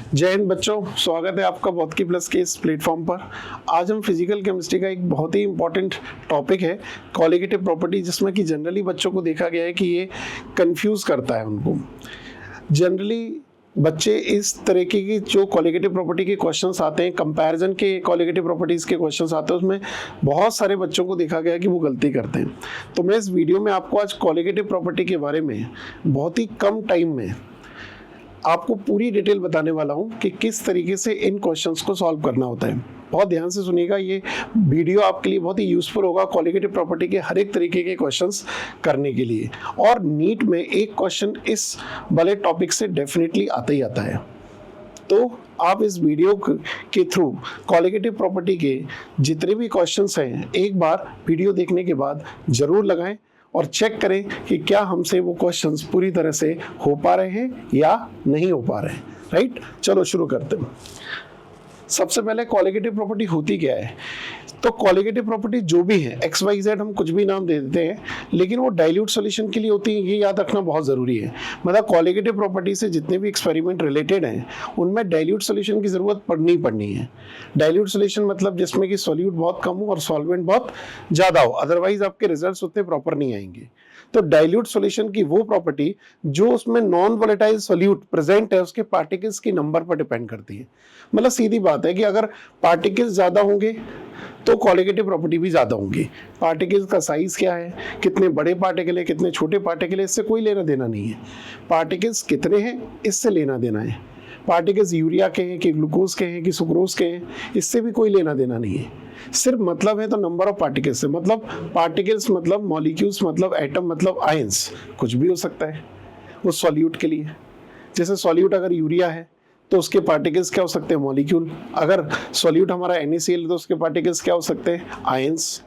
जय हिंद बच्चों, स्वागत है आपका भौतिकी प्लस के इस प्लेटफॉर्म पर। आज हम फिजिकल केमिस्ट्री का एक बहुत ही इंपॉर्टेंट टॉपिक है कॉलिगेटिव प्रॉपर्टी, जिसमें कि जनरली बच्चों को देखा गया है कि ये कंफ्यूज करता है उनको। जनरली बच्चे इस तरीके की जो कॉलिगेटिव प्रॉपर्टी के क्वेश्चंस आते हैं, कंपैरिजन के कॉलिगेटिव प्रॉपर्टीज़ के क्वेश्चंस आते हैं, उसमें बहुत सारे बच्चों को देखा गया है कि वो गलती करते हैं। तो मैं इस वीडियो में आपको आज कॉलिगेटिव प्रॉपर्टी के बारे में बहुत ही कम टाइम में आपको पूरी डिटेल बताने वाला हूं कि किस तरीके से इन क्वेश्चंस को सॉल्व करना होता है। बहुत ध्यान से सुनिएगा, ये वीडियो आपके लिए बहुत ही यूजफुल होगा कॉलिगेटिव प्रॉपर्टी के हर एक तरीके के क्वेश्चंस करने के लिए। और नीट में एक क्वेश्चन इस वाले टॉपिक से डेफिनेटली आता ही आता है। तो आप इस वीडियो के थ्रू कॉलिगेटिव प्रॉपर्टी के जितने भी क्वेश्चंस हैं एक बार वीडियो देखने के बाद जरूर लगाएं और चेक करें कि क्या हमसे वो क्वेश्चंस पूरी तरह से हो पा रहे हैं या नहीं हो पा रहे हैं। राइट, चलो शुरू करते हैं। सबसे पहले कॉलिगेटिव प्रॉपर्टी होती क्या है? तो कॉलिगेटिव प्रॉपर्टी जो भी है, एक्स वाई जेड हम कुछ भी नाम दे देते हैं, लेकिन वो डाइल्यूट सॉल्यूशन के लिए होती है, ये याद रखना बहुत ज़रूरी है। मतलब कॉलिगेटिव प्रॉपर्टी से जितने भी एक्सपेरिमेंट रिलेटेड हैं उनमें डाइल्यूट सॉल्यूशन की ज़रूरत पड़नी है। डाइल्यूट सॉल्यूशन मतलब जिसमें कि सॉल्यूट बहुत कम हो और सॉल्वेंट बहुत ज़्यादा हो, अदरवाइज आपके रिजल्ट्स उतने प्रॉपर नहीं आएंगे। तो डाइल्यूट सॉल्यूशन की वो प्रॉपर्टी जो उसमें नॉन वोलेटाइल सॉल्यूट प्रेजेंट है उसके पार्टिकल्स की नंबर पर डिपेंड करती है। मतलब सीधी बात है कि अगर पार्टिकल्स ज़्यादा होंगे तो कॉलिगेटिव प्रॉपर्टी भी ज़्यादा होंगी। पार्टिकल्स का साइज क्या है, कितने बड़े पार्टिकल है, कितने छोटे पार्टिकल है, इससे कोई लेना देना नहीं है। पार्टिकल्स कितने हैं इससे लेना देना है। पार्टिकल्स यूरिया के हैं कि ग्लूकोज के हैं कि सुक्रोज के हैं, इससे भी कोई लेना देना नहीं है। सिर्फ मतलब है तो नंबर ऑफ पार्टिकल्स से, मतलब पार्टिकल्स मतलब मॉलिक्यूल्स मतलब एटम मतलब आयंस, कुछ भी हो सकता है उस सॉल्यूट के लिए। जैसे सॉल्यूट अगर यूरिया है तो उसके पार्टिकल्स क्या हो सकते हैं, मॉलिक्यूल। अगर सॉल्यूट हमारा NaCl है तो उसके पार्टिकल्स क्या हो सकते हैं, आयंस।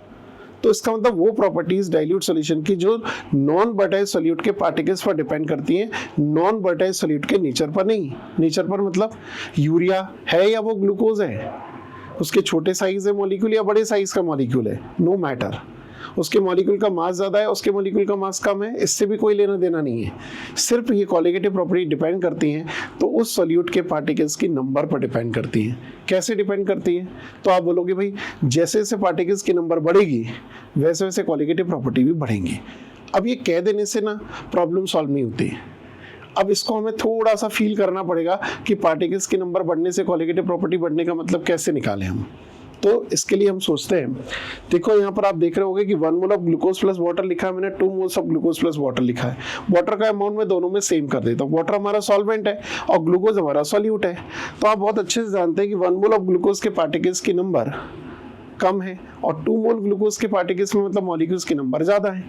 तो इसका मतलब वो प्रॉपर्टीज डाइल्यूट सॉल्यूशन की जो नॉन वोलेटाइल सॉल्यूट के पार्टिकल्स पर डिपेंड करती हैं, नॉन वोलेटाइल सॉल्यूट के नेचर पर नहीं। नेचर पर मतलब यूरिया है या वो ग्लूकोज है, उसके छोटे साइज है मॉलिक्यूल या बड़े साइज का मॉलिक्यूल है, नो मैटर। उसके मॉलिक्यूल का मास ज़्यादा है, उसके मॉलिक्यूल का मास कम है, इससे भी कोई लेना देना नहीं है। सिर्फ ये कॉलिगेटिव प्रॉपर्टी डिपेंड करती हैं तो उस सॉल्यूट के पार्टिकल्स की नंबर पर डिपेंड करती हैं। कैसे डिपेंड करती हैं? तो आप बोलोगे भाई जैसे जैसे पार्टिकल्स की नंबर बढ़ेगी वैसे वैसे कॉलिगेटिव प्रॉपर्टी भी बढ़ेंगी। अब ये कह देने से ना प्रॉब्लम सॉल्व नहीं होती। अब इसको हमें थोड़ा सा फील करना पड़ेगा कि पार्टिकल्स के नंबर बढ़ने से कॉलिगेटिव प्रॉपर्टी बढ़ने का मतलब कैसे निकालें हम। तो इसके लिए हम सोचते हैं, देखो यहाँ पर आप देख रहे होंगे कि 1 mole of glucose plus water लिखा है, मैंने 2 moles of glucose plus water लिखा है। वाटर का अमाउंट मैं दोनों में सेम कर देता हूँ। वाटर हमारा सॉल्वेंट है और ग्लूकोज हमारा सॉल्यूट है। तो आप बहुत अच्छे से जानते हैं कि 1 मोल ऑफ ग्लूकोज के पार्टिकल्स की नंबर कम है और 2 मोल ग्लूकोज के पार्टिकल्स में मतलब मॉलिक्यूल्स की नंबर ज़्यादा है।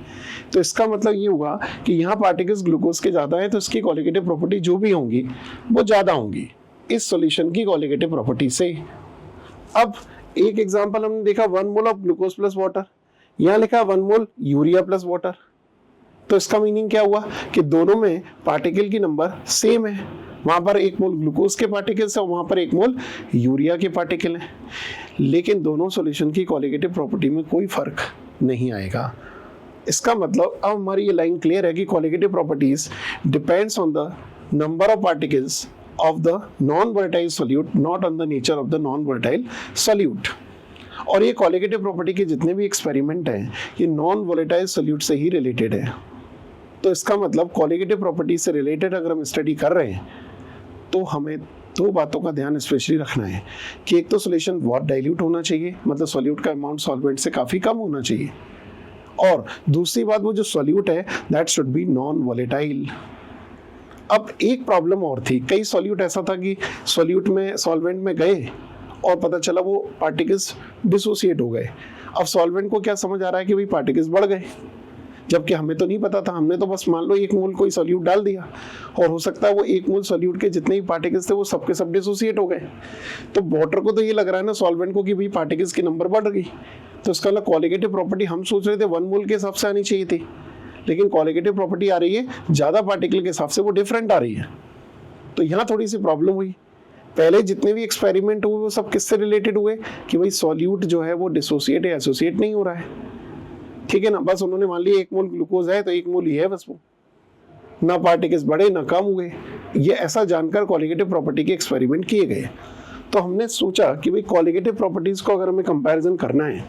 तो इसका मतलब ये हुआ कि यहाँ पार्टिकल्स ग्लूकोज के ज़्यादा है तो इसकी कॉलिगेटिव प्रॉपर्टी जो भी होंगी वो ज़्यादा होंगी इस सॉल्यूशन की कॉलिगेटिव प्रॉपर्टी से। अब एक एग्जांपल हमने देखा 1 mole of glucose plus water, यहाँ लिखा 1 मोल यूरिया प्लस वाटर। तो इसका मीनिंग क्या हुआ कि दोनों में पार्टिकल की नंबर सेम है। वहां पर 1 मोल ग्लूकोज के पार्टिकल्स है और वहां पर 1 मोल यूरिया के पार्टिकल है, लेकिन दोनों सॉल्यूशन की कॉलिगेटिव प्रॉपर्टी में कोई फर्क नहीं आएगा। इसका मतलब अब हमारी ये लाइन क्लियर है कि colligative properties depends on the number of particles of the non-volatile solute, not on the nature of the non-volatile solute। और ये कॉलिगेटिव प्रॉपर्टी के जितने भी एक्सपेरिमेंट हैं ये नॉन वोलेटाइल सोल्यूट से ही रिलेटेड है। तो इसका मतलब कॉलिगेटिव प्रॉपर्टी से रिलेटेड अगर हम स्टडी कर रहे हैं तो हमें दो बातों का ध्यान स्पेशली रखना है कि एक तो सोल्यूशन बहुत डाइल्यूट होना चाहिए, मतलब सॉल्यूट का अमाउंट सॉल्वेंट से काफ़ी कम होना चाहिए, और दूसरी बात वो जो सॉल्यूट है that should be non volatile. अब एक प्रॉब्लम और थी, कई सॉल्यूट ऐसा था कि सॉल्यूट में सॉल्वेंट में गए और पता चला वो पार्टिकल्स डिसोसिएट हो गए। अब सॉल्वेंट को क्या समझ आ रहा है कि भाई पार्टिकल्स बढ़ गए, जबकि हमें तो नहीं पता था। हमने तो बस मान लो 1 मोल कोई सॉल्यूट डाल दिया और हो सकता है वो 1 मोल सॉल्यूट के जितने भी पार्टिकल्स थे वो सबके सब डिसोसिएट हो गए। तो वाटर को तो ये लग रहा है ना सॉल्वेंट को कि भाई पार्टिकल्स की नंबर बढ़ गई। तो इसका मतलब कॉलिगेटिव प्रॉपर्टी हम सोच रहे थे 1 मोल के हिसाब से आनी चाहिए थी, लेकिन कॉलिगेटिव प्रॉपर्टी आ रही है ज़्यादा पार्टिकल के हिसाब से, वो डिफरेंट आ रही है। तो यहाँ थोड़ी सी प्रॉब्लम हुई। पहले जितने भी एक्सपेरिमेंट हुए वो सब किससे रिलेटेड हुए कि भाई सॉल्यूट जो है वो डिसोसिएट है, एसोसिएट नहीं हो रहा है। ठीक है ना, बस उन्होंने मान लिया 1 मोल ग्लूकोज है तो 1 मोल ही है बस वो। ना पार्टिकल्स बढ़े ना कम हुए। ये ऐसा जानकर कॉलिगेटिव प्रॉपर्टी के एक्सपेरिमेंट किए गए। तो हमने सोचा कि भाई कॉलिगेटिव प्रॉपर्टीज को अगर हमें कंपैरिजन करना है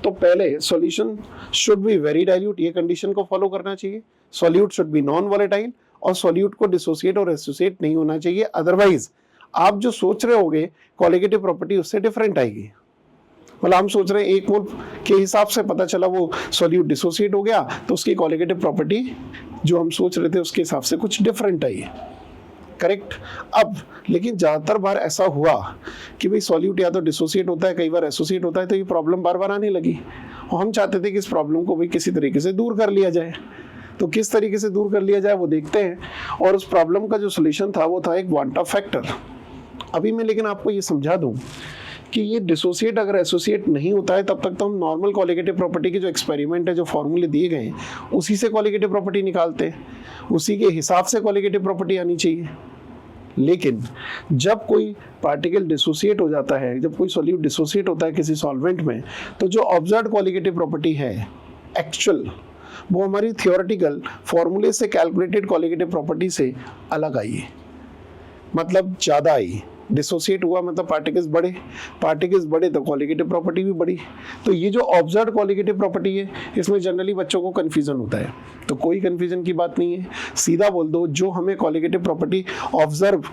तो पहले solution should be very dilute, ये कंडीशन को फॉलो करना चाहिए। Solute should be non volatile और सॉल्यूट को डिसोसिएट और एसोसिएट नहीं होना चाहिए, अदरवाइज आप जो सोच रहे होगे कॉलिगेटिव प्रॉपर्टी उससे डिफरेंट आएगी। मतलब हम सोच रहे हैं 1 मोल के हिसाब से पता चला वो सॉल्यूट डिसोसिएट हो गया, तो उसकी कॉलिगेटिव प्रॉपर्टी जो हम सोच रहे थे उसके हिसाब से कुछ डिफरेंट आई, करेक्ट। अब लेकिन ज्यादातर बार ऐसा हुआ कि भाई सॉल्यूट या तो डिसोसिएट होता है, कई बार एसोसिएट होता है, तो ये प्रॉब्लम बार बार आने लगी और हम चाहते थे कि इस प्रॉब्लम को भी किसी तरीके से दूर कर लिया जाए। तो किस तरीके से दूर कर लिया जाए वो देखते हैं, और उस प्रॉब्लम का जो सोल्यूशन था वो था एक वांटा फैक्टर। अभी मैं लेकिन आपको ये समझा दूं कि ये डिसोसिएट अगर एसोसिएट नहीं होता है तब तक तो हम नॉर्मल कॉलिगेटिव प्रॉपर्टी के जो एक्सपेरिमेंट है, जो फॉर्मूले दिए गए हैं उसी से कॉलिगेटिव प्रॉपर्टी निकालते हैं, उसी के हिसाब से कॉलिगेटिव प्रॉपर्टी आनी चाहिए। लेकिन जब कोई पार्टिकल डिसोसिएट हो जाता है, जब कोई सॉल्यूट डिसोसिएट होता है किसी सॉल्वेंट में, तो जो ऑब्जर्व्ड कॉलिगेटिव प्रॉपर्टी है एक्चुअल, वो हमारी थियोरेटिकल फॉर्मूले से कैलकुलेटेड कॉलिगेटिव प्रॉपर्टी से अलग आई, मतलब ज़्यादा आई। डिसोसिएट हुआ मतलब पार्टिकल्स बढ़े तो कॉलिगेटिव प्रॉपर्टी भी बढ़ी। तो ये जो ऑब्जर्व्ड कॉलिगेटिव प्रॉपर्टी है इसमें जनरली बच्चों को कन्फ्यूजन होता है, तो कोई कन्फ्यूजन की बात नहीं है, सीधा बोल दो जो हमें कॉलिगेटिव प्रॉपर्टी ऑब्जर्व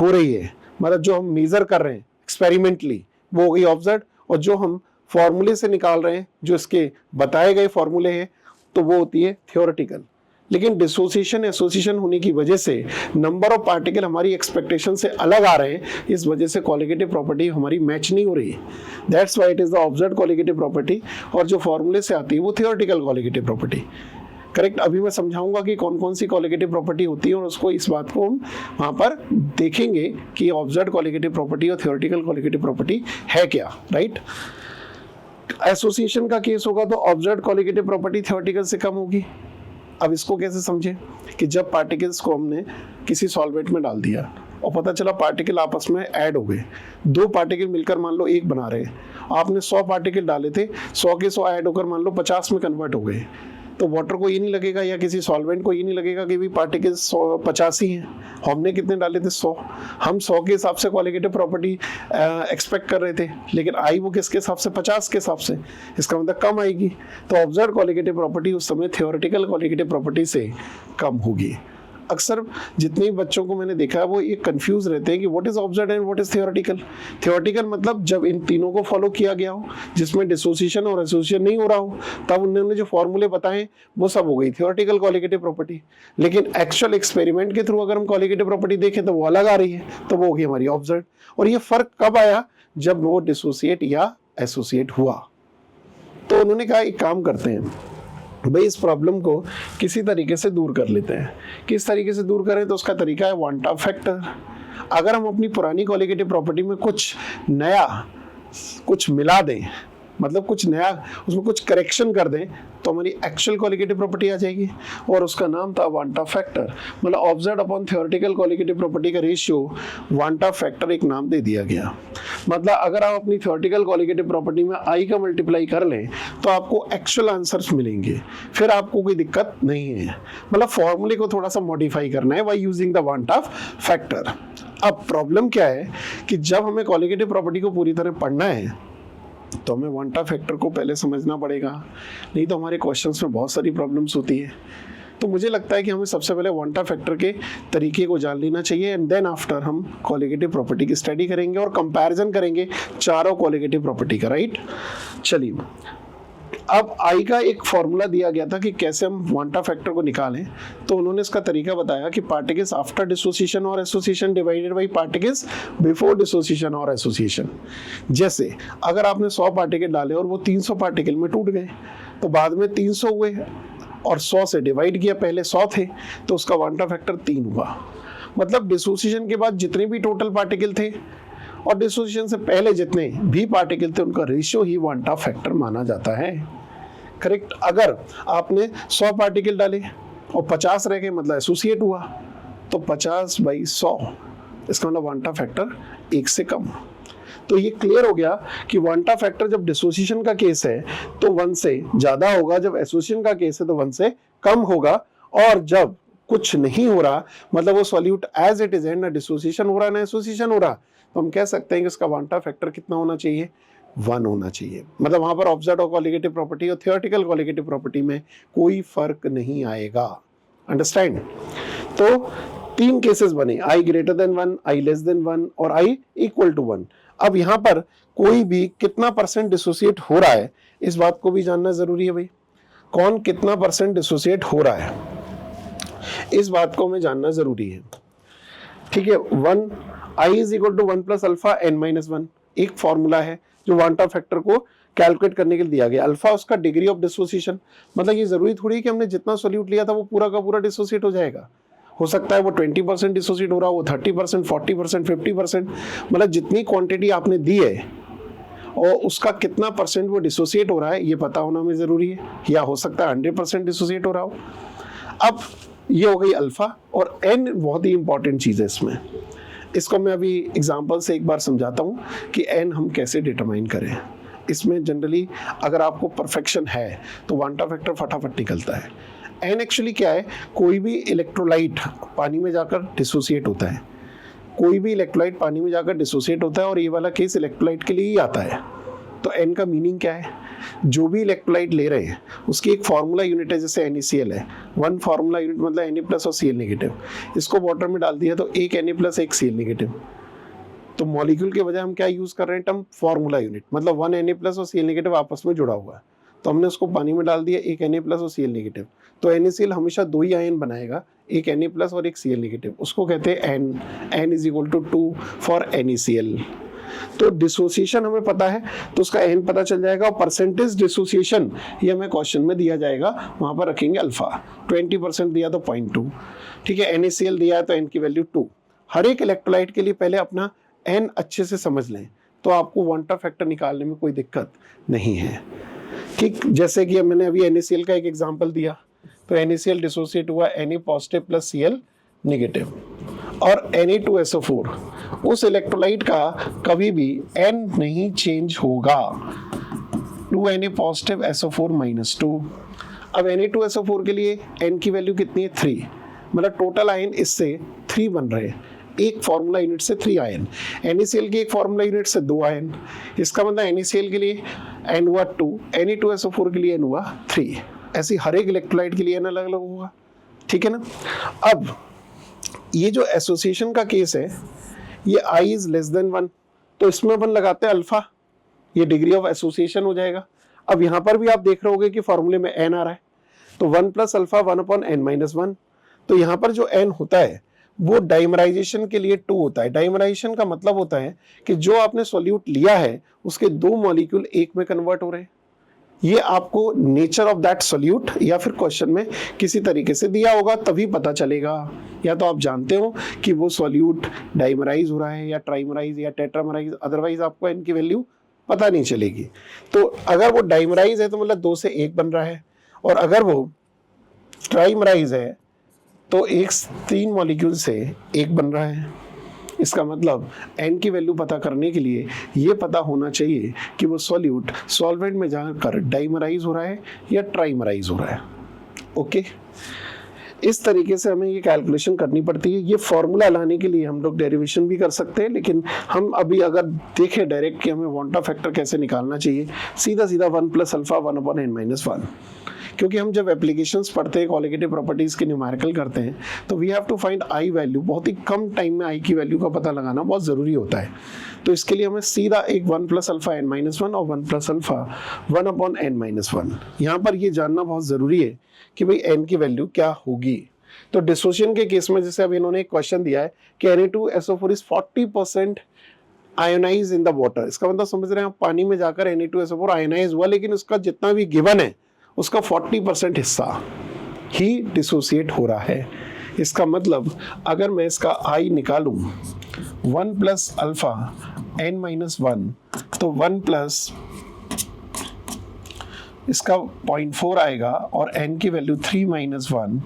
हो रही है, मतलब जो हम मेजर कर रहे हैं एक्सपेरिमेंटली वो हो गई ऑब्जर्व्ड, और जो हम फॉर्मूले से निकाल रहे हैं, जो इसके बताए गए फॉर्मूले हैं, तो वो होती है थियोरेटिकल। लेकिन डिसोसिएशन एसोसिएशन होने की वजह से नंबर ऑफ पार्टिकल हमारी एक्सपेक्टेशन से अलग आ रहे हैं, इस वजह से कॉलिगेटिव प्रॉपर्टी हमारी मैच नहीं हो रही है। That's why it is the observed colligative property, और जो फॉर्मूले से आती है वो थियोरेटिकल कॉलिगेटिव प्रॉपर्टी, करेक्ट। अभी मैं समझाऊंगा कि कौन कौन सी कॉलिगेटिव प्रॉपर्टी होती है, और उसको इस बात को हम वहां पर देखेंगे कि ऑब्जर्व्ड कॉलिगेटिव प्रॉपर्टी और थियोरेटिकल कॉलिगेटिव प्रॉपर्टी है क्या, राइट। एसोसिएशन का केस होगा तो ऑब्जर्व्ड कॉलिगेटिव प्रॉपर्टी थियोरेटिकल से कम होगी। अब इसको कैसे समझें कि जब पार्टिकल्स को हमने किसी सॉल्वेंट में डाल दिया और पता चला पार्टिकल आपस में ऐड हो गए, 2 पार्टिकल मिलकर मान लो 1 बना रहे हैं, आपने 100 पार्टिकल डाले थे, 100 के 100 ऐड होकर मान लो 50 में कन्वर्ट हो गए, तो वाटर को ये नहीं लगेगा या किसी सॉल्वेंट को ये नहीं लगेगा कि भी पार्टिकल 50 ही हैं। हमने कितने डाले थे 100, हम 100 के हिसाब से कॉलिगेटिव प्रॉपर्टी एक्सपेक्ट कर रहे थे, लेकिन आई वो किसके हिसाब से, 50 के हिसाब से, इसका मतलब कम आएगी। तो ऑब्जर्व्ड कॉलिगेटिव प्रॉपर्टी उस समय थियोरेटिकल कॉलिगेटिव प्रॉपर्टी से कम होगी। अक्सर जितने भी बच्चों को मैंने देखा है वो ये कंफ्यूज रहते हैं कि what is observed and what is theoretical. Theoretical मतलब जब इन तीनों को फॉलो किया गया हो, जिसमें डिसोसिएशन और एसोसिएशन नहीं हो रहा हो, तब उन्होंने जो फॉर्मूले बताए वो सब हो गई थियोरेटिकल कॉलिगेटिव प्रॉपर्टी। लेकिन एक्चुअल एक्सपेरिमेंट के थ्रू अगर हम कॉलिगेटिव प्रॉपर्टी देखें तो वो अलग आ रही है, तो वो होगी हमारी ऑब्जर्व्ड। और ये फर्क कब आया, जब वो डिसोसिएट या एसोसिएट हुआ। तो उन्होंने कहा एक काम करते हैं भाई, इस प्रॉब्लम को किसी तरीके से दूर कर लेते हैं। किस तरीके से दूर करें, तो उसका तरीका है वांटा फैक्टर। अगर हम अपनी पुरानी कॉलिगेटिव प्रॉपर्टी में कुछ नया कुछ मिला दें, मतलब कुछ नया उसमें कुछ करेक्शन कर दें, तो हमारी एक्चुअल कॉलिगेटिव प्रॉपर्टी आ जाएगी, और उसका नाम था वांटा फैक्टर। मतलब observed upon theoretical colligative property का रेशियो वांटा फैक्टर एक नाम दे दिया गया। मतलब अगर आप अपनी थियोरेटिकल कॉलिगेटिव प्रॉपर्टी में आई का मल्टीप्लाई कर लें तो आपको एक्चुअल आंसर्स मिलेंगे, फिर आपको कोई दिक्कत नहीं है। मतलब फॉर्मूले को थोड़ा सा मॉडिफाई करना है by using the van't factor. अब प्रॉब्लम क्या है कि जब हमें कॉलिगेटिव प्रॉपर्टी को पूरी तरह पढ़ना है तो हमें वांटा फैक्टर को पहले समझना पड़ेगा, नहीं तो हमारे क्वेश्चंस में बहुत सारी प्रॉब्लम्स होती है। तो मुझे लगता है कि हमें सबसे पहले वांटा फैक्टर के तरीके को जान लेना चाहिए, एंड देन आफ्टर हम कॉलिगेटिव प्रॉपर्टी की स्टडी करेंगे और कंपैरिजन करेंगे चारों कॉलिगेटिव प्रॉपर्टी का, राइट। चलिए, अब आई का एक फॉर्मूला दिया गया था कि कैसे हम वांटा फैक्टर को निकालें। तो उन्होंने इसका तरीका बताया कि पार्टिकल्स आफ्टर डिसोसिएशन और association divided by particles before dissociation और एसोसिएशन। जैसे अगर आपने 100 पार्टिकल डाले और वो 300 पार्टिकल में टूट गए, तो बाद में 300 हुए और 100 से डिवाइड किया, पहले 100 थे, तो उसका वांटा फैक्टर 3 हुआ। मतलब डिसोसिएशन के बाद जितने भी टोटल पार्टिकल थे और डिसोसिएशन से पहले जितने भी पार्टिकल थे, उनका रेशियो ही वांटा फैक्टर माना जाता है, करेक्ट। अगर आपने 100 पार्टिकल डाले और 50 रह गए, मतलब एसोसिएट हुआ, तो 50/100, इसका मतलब वांटा फैक्टर 1 से कम। तो ये क्लियर हो गया कि वांटा फैक्टर जब डिसोसिएशन का केस है तो 1 से ज्यादा होगा, जब एसोसिएशन का केस है तो 1 से कम होगा, और जब कुछ नहीं हो रहा, मतलब वो सॉल्यूट एज इट इज है, ना डिसोसिएशन हो रहा ना एसोसिएशन हो रहा, तो हम कह सकते हैं कि इसका वांटा फैक्टर कितना होना चाहिए, 1 होना चाहिए। मतलब वहां पर ऑब्जर्व्ड और कॉलिगेटिव प्रॉपर्टी और थियोरेटिकल कॉलिगेटिव प्रॉपर्टी में कोई फर्क नहीं आएगा। अंडरस्टैंड? तो 3 केसेस बने, i greater than 1, i less than 1 और i इक्वल टू 1। अब यहां पर कोई भी कितना परसेंट डिसोसिएट हो रहा है, इस बात को भी जानना जरूरी है भाई। कौन कितना परसेंट डिसोसिएट हो रहा है, इस बात को हमें जानना जरूरी है। ठीक है, 1 i is equal to 1 plus alpha n minus 1 एक फॉर्मूला है जो वांटा फैक्टर को कैलकुलेट करने के लिए दिया गया। अल्फा उसका डिग्री ऑफ डिसोसिएशन, मतलब ये जरूरी थोड़ी है कि हमने जितना सॉल्यूट लिया था वो पूरा का पूरा डिसोसिएट हो जाएगा। हो सकता है वो 20% डिसोसिएट हो रहा हो, वो 30%, 40%, 50%, मतलब जितनी क्वांटिटी आपने दी है और उसका कितना परसेंट वो डिसोसिएट हो रहा है ये पता होना हमें जरूरी है, या हो सकता है 100% डिसोसिएट हो रहा हो। अब ये हो गई अल्फा, और एन बहुत ही इंपॉर्टेंट चीज है इसमें। इसको मैं अभी एग्जांपल से एक बार समझाता हूँ कि एन हम कैसे डिटरमाइन करें। इसमें जनरली अगर आपको परफेक्शन है तो वांटा फैक्टर फटाफट निकलता है। एन एक्चुअली क्या है, कोई भी इलेक्ट्रोलाइट पानी में जाकर डिसोसिएट होता है, कोई भी इलेक्ट्रोलाइट पानी में जाकर डिसोसिएट होता है, और ये वाला केस इलेक्ट्रोलाइट के लिए ही आता है। तो एन का मीनिंग क्या है, जो भी इलेक्ट्रोलाइट ले रहे हैं उसकी एक फार्मूला यूनिट है, जैसे NaCl है, 1 फार्मूला यूनिट मतलब Na प्लस और Cl नेगेटिव। इसको वाटर में डाल दिया तो एक Na प्लस एक Cl नेगेटिव। तो मॉलिक्यूल के बजाय हम क्या यूज कर रहे हैं टर्म, फार्मूला यूनिट, मतलब 1 Na प्लस और Cl नेगेटिव आपस में जुड़ा हुआ है। तो हमने उसको पानी में डाल दिया, एक Na प्लस और Cl नेगेटिव। तो NaCl हमेशा 2 ही आयन बनाएगा, एक Na प्लस और एक Cl नेगेटिव, उसको कहते हैं N is equal to 2 for NaCl। तो डिसोसिएशन हमें पता है तो उसका एन पता चल जाएगा, और परसेंटेज डिसोसिएशन ये हमें क्वेश्चन में दिया जाएगा, वहां पर रखेंगे अल्फा। 20% दिया तो 0.2, ठीक है। NaCl दिया है तो एन की वैल्यू 2। हर एक इलेक्ट्रोलाइट के लिए पहले अपना एन अच्छे से समझ लें तो आपको वांटा फैक्टर निकालने में कोई दिक्कत नहीं है। ठीक, जैसे कि मैंने अभी NaCl का एक एग्जाम्पल दिया, तो NaCl डिसोसिएट हुआ Na positive plus Cl negative, और Na2SO4 उस इलेक्ट्रोलाइट का कभी भी N नहीं चेंज होगा, 2Na पॉजिटिव SO4 माइनस 2। अब Na2SO4 के लिए N की वैल्यू कितनी है, 3, मतलब टोटल आयन इससे 3 बन रहे हैं, एक फॉर्मूला यूनिट से 3 आयन। NaCl के एक फॉर्मूला यूनिट से 2 आयन, इसका मतलब NaCl के लिए N हुआ 2, Na2SO4 के लिए N हुआ 3। ऐसी हर एक इलेक्ट्रोलाइट के लिए N अलग अलग होगा, ठीक है ना। अब ये जो एसोसिएशन का केस है, ये i इज लेस देन 1, तो इसमें अपन लगाते हैं अल्फा, ये डिग्री ऑफ एसोसिएशन हो जाएगा। अब यहां पर भी आप देख रहे होगे कि फॉर्मूले में n आ रहा है, तो 1 plus alpha 1 upon n minus 1। तो यहाँ पर जो n होता है वो डाइमराइजेशन के लिए 2 होता है। डाइमराइजेशन का मतलब होता है कि जो आपने सॉल्यूट लिया है उसके 2 मॉलिक्यूल एक में कन्वर्ट हो रहे हैं। ये आपको नेचर ऑफ दैट सॉल्यूट या फिर क्वेश्चन में किसी तरीके से दिया होगा तभी पता चलेगा, या तो आप जानते हो कि वो सॉल्यूट डाइमराइज हो रहा है या ट्राइमराइज या टेट्रामराइज, अदरवाइज आपको n की वैल्यू पता नहीं चलेगी। तो अगर वो डाइमराइज है तो मतलब 2 से 1 बन रहा है, और अगर वो ट्राइमराइज है तो 3 मॉलिक्यूल से 1 बन रहा है। इसका मतलब n की वैल्यू पता करने के लिए ये पता होना चाहिए कि वो सॉल्यूट सॉल्वेंट में जाकर डाइमराइज हो रहा है या ट्राइमराइज हो रहा है। ओके, इस तरीके से हमें ये कैलकुलेशन करनी पड़ती है। ये फॉर्मूला लाने के लिए हम लोग डेरिवेशन भी कर सकते हैं, लेकिन हम अभी अगर देखें डायरेक्ट कि हमें वांटा फैक्टर कैसे निकालना चाहिए, सीधा सीधा 1 plus alpha 1 upon n minus 1। क्योंकि हम जब एप्लीकेशंस पढ़ते हैं, कॉलिगेटिव प्रॉपर्टीज के न्यूमेरिकल करते हैं, तो we have to find I value. बहुत ही कम टाइम में आई की वैल्यू का पता लगाना बहुत ज़रूरी होता है। तो इसके लिए हमें सीधा एक 1 प्लस अल्फा n माइनस 1 और 1 plus alpha 1 upon n minus 1, यहाँ पर ये जानना बहुत ज़रूरी है कि भाई n की वैल्यू क्या होगी। तो डिसोसिएशन के केस में जैसे अब इन्होंने एक क्वेश्चन दिया है कि Na2SO4 is 40% ionize in the water. इसका मतलब समझ रहे हैं आप, पानी में जाकर Na2SO4 आयोनाइज हुआ, लेकिन उसका जितना भी गिवन है उसका 40% हिस्सा ही डिसोसिएट हो रहा है। इसका मतलब अगर मैं इसका I निकालूं 1 प्लस अल्फा n माइनस 1, तो 1 प्लस इसका 0.4 आएगा और n की वैल्यू 3 माइनस 1,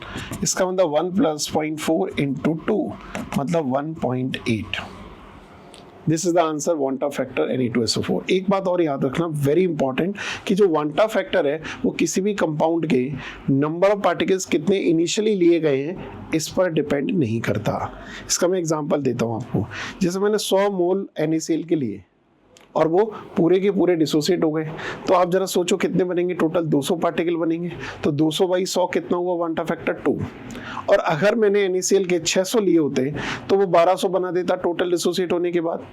इसका मतलब 1 प्लस 0.4 इंटू 2 मतलब 1.8। This is the answer van't factor Na2SO4। एक बात और याद रखना वेरी इंपॉर्टेंट कि जो वांटा फैक्टर है वो किसी भी कंपाउंड के नंबर ऑफ पार्टिकल्स कितने इनिशियली लिए गए हैं इस पर डिपेंड नहीं करता। इसका मैं एग्जांपल देता हूँ आपको। जैसे मैंने 100 मोल NaCl के लिए और वो पूरे के पूरे डिसोसिएट हो गए, तो आप जरा सोचो कितने बनेंगे, टोटल 200 पार्टिकल बनेंगे। तो 200 बाई 100 कितना हुआ, वांटा फैक्टर 2। और अगर मैंने NaCl के 600 लिए होते तो वो 1200 बना देता टोटल डिसोसिएट होने के बाद।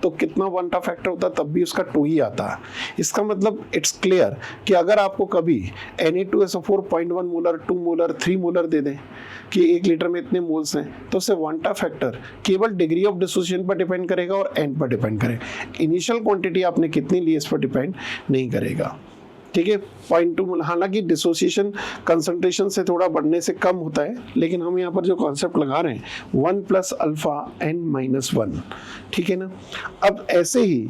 तो कितना वांटा फैक्टर होता, तब भी उसका 2 ही आता। इसका मतलब इट्स क्लियर कि अगर आपको कभी Na2SO4 0.1 मोलर, 2 मोलर, 3 मोलर दे दें कि 1 लीटर में इतने मोल्स हैं, तो उससे वांटा फैक्टर केवल डिग्री ऑफ डिसोसिएशन पर डिपेंड करेगा और n पर डिपेंड करेगा। इनिशियल क्वांटिटी आपने कितनी ली इस पर डिपेंड नहीं करेगा। ठीक है, 0.2 हालांकि डिसोसिएशन कंसंट्रेशन से थोड़ा बढ़ने से कम होता है, लेकिन हम यहाँ पर जो कॉन्सेप्ट लगा रहे हैं 1 + α n-1, ठीक है ना। अब ऐसे ही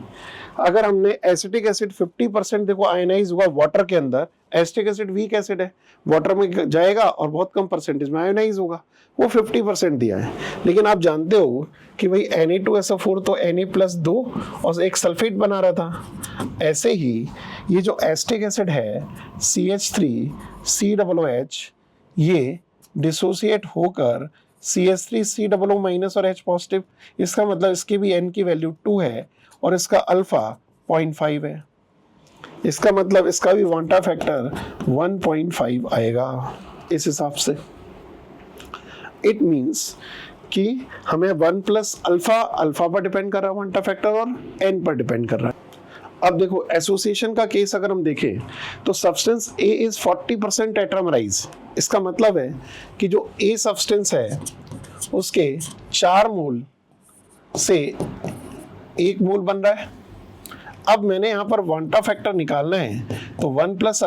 अगर हमने एसिटिक एसिड 50% देखो आयनाइज हुआ वाटर के अंदर, एसिटिक एसिड वीक एसिड है, वाटर में जाएगा और बहुत कम परसेंटेज में आयनाइज होगा, वो 50% दिया है। लेकिन आप जानते हो कि भाई Na2SO4 तो Na+2 और एक सल्फेट बना रहा था। ऐसे ही ये जो एसिटिक एसिड है CH3COOH, ये डिसोसिएट होकर CH3COO- और H पॉजिटिव, इसका मतलब इसकी भी N की वैल्यू 2 है और इसका अल्फा 0.5 है। इसका मतलब इसका भी वांटा फैक्टर 1.5 आएगा इस हिसाब से। इट मीन्स कि हमें 1 + अल्फा पर डिपेंड कर रहा है वांटा फैक्टर और n पर डिपेंड कर रहा है। अब देखो एसोसिएशन का केस अगर हम देखें तो सब्सटेंस A इज 40% टेट्रामराइज। इसका मतलब है कि जो A सब्सटेंस है उसके 4 मोल से 1 मोल बन रहा है। अब मैंने यहाँ पर वांटा फैक्टर निकालना है, तो 1 + α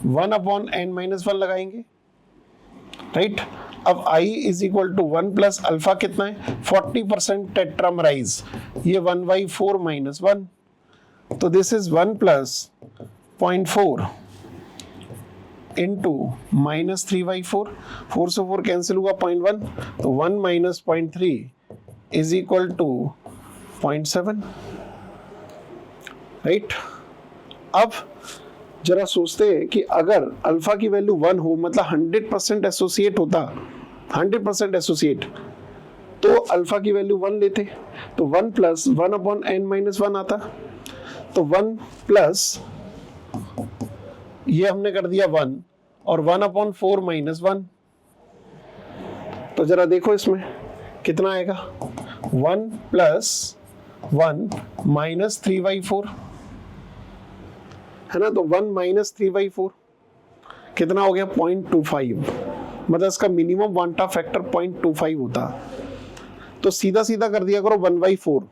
1/n-1 लगाएंगे, राइट। अब I = 1 + α कितना है, 40% टेट्रामराइज, ये 1/4 - 1, तो दिस इज 1 + 0.4 इंटू -3/4, 4 से 4 कैंसिल हुआ 0.1, तो 1 - 0.3 इज इक्वल टू 0.7, राइट। अब जरा सोचते हैं कि अगर अल्फा की वैल्यू 1 हो, मतलब 100% एसोसिएट होता, 100% एसोसिएट, तो अल्फा की वैल्यू 1 लेते, तो 1 + 1/n-1 आता। तो 1 + ये हमने कर दिया 1 और 1/4 - 1, तो जरा देखो इसमें कितना आएगा, 1 + 1 - 3/4 है ना। तो 1 - 3/4 कितना हो गया, 0.25, मतलब इसका मिनिमम वांटा फैक्टर 0.25 होता। तो सीधा सीधा कर दिया करो 1/4।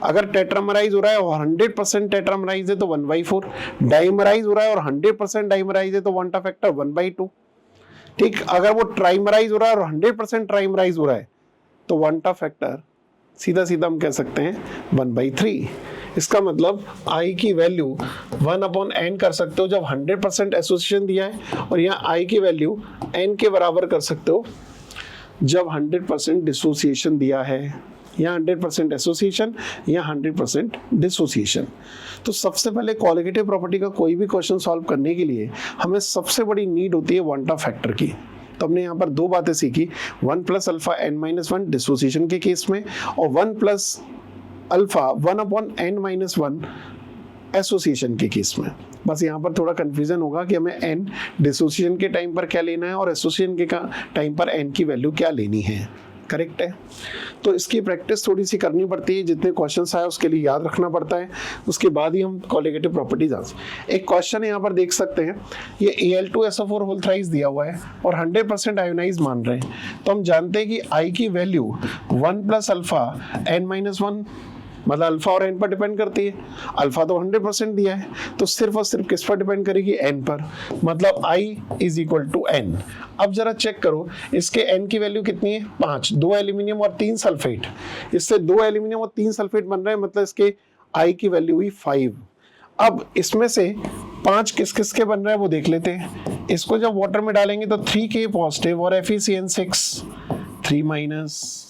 अगर टेट्रामराइज हो रहा है और 100% टेट्रामराइज है तो 1/4, डाइमराइज हो रहा है और 100% डाइमराइज है तो वांटा फैक्टर 1/2, ठीक। अगर वो ट्राइमराइज हो रहा है और 100% ट्राइमराइज हो रहा है तो वांटा फैक्टर सीधा सीधा हम कह सकते हैं 1/3। इसका मतलब I की वैल्यू 1/n कर सकते हो जब 100% एसोसिएशन दिया है, और यहाँ I की वैल्यू n के बराबर कर सकते हो जब 100% डिसोसिएशन दिया है। यहाँ 100% एसोसिएशन, यहाँ 100% डिसोसिएशन। तो सबसे पहले क्वालिटेटिव प्रॉपर्टी का कोई भी क्वेश्चन सॉल्व करने के लिए हमें सबसे बड़ी नीड होती है वांटा फैक्टर की। तो हमने यहाँ पर 2 बातें सीखी, 1 + α n-1 डिसोसिएशन के केस में, और 1 + α 1/n-1 एसोसिएशन के केस में। बस यहाँ पर थोड़ा कंफ्यूजन होगा कि हमें n डिसोसिएशन के टाइम पर क्या लेना है और एसोसिएशन के टाइम पर n की वैल्यू क्या लेनी है, करेक्ट है। तो इसकी प्रैक्टिस थोड़ी सी करनी पड़ती है, जितने क्वेश्चंस आए उसके लिए याद रखना पड़ता है, उसके बाद ही हम कॉलिगेटिव प्रॉपर्टीज आ। एक क्वेश्चन यहाँ पर देख सकते हैं, ये Al2SO4 होल थ्राइस दिया हुआ है और 100% आयोनाइज मान रहे हैं। तो हम जानते हैं कि I की वैल्यू 1 + α n-1, मतलब अल्फा और n पर डिपेंड करती है। अल्फा तो 100% दिया है, तो सिर्फ और सिर्फ किस पर डिपेंड करेगी, n पर, मतलब I = n। अब जरा चेक करो इसके n की वैल्यू कितनी है, 5, 2 एल्यूमिनियम और 3 सल्फेट, इससे 2 एल्यूमिनियम और 3 सल्फेट बन रहे हैं, मतलब इसके I की वैल्यू हुई 5। अब इसमें से 5 किस किस के बन रहे हैं वो देख लेते हैं। इसको जब वाटर में डालेंगे तो 3K पॉजिटिव और FeCN6 3 माइनस,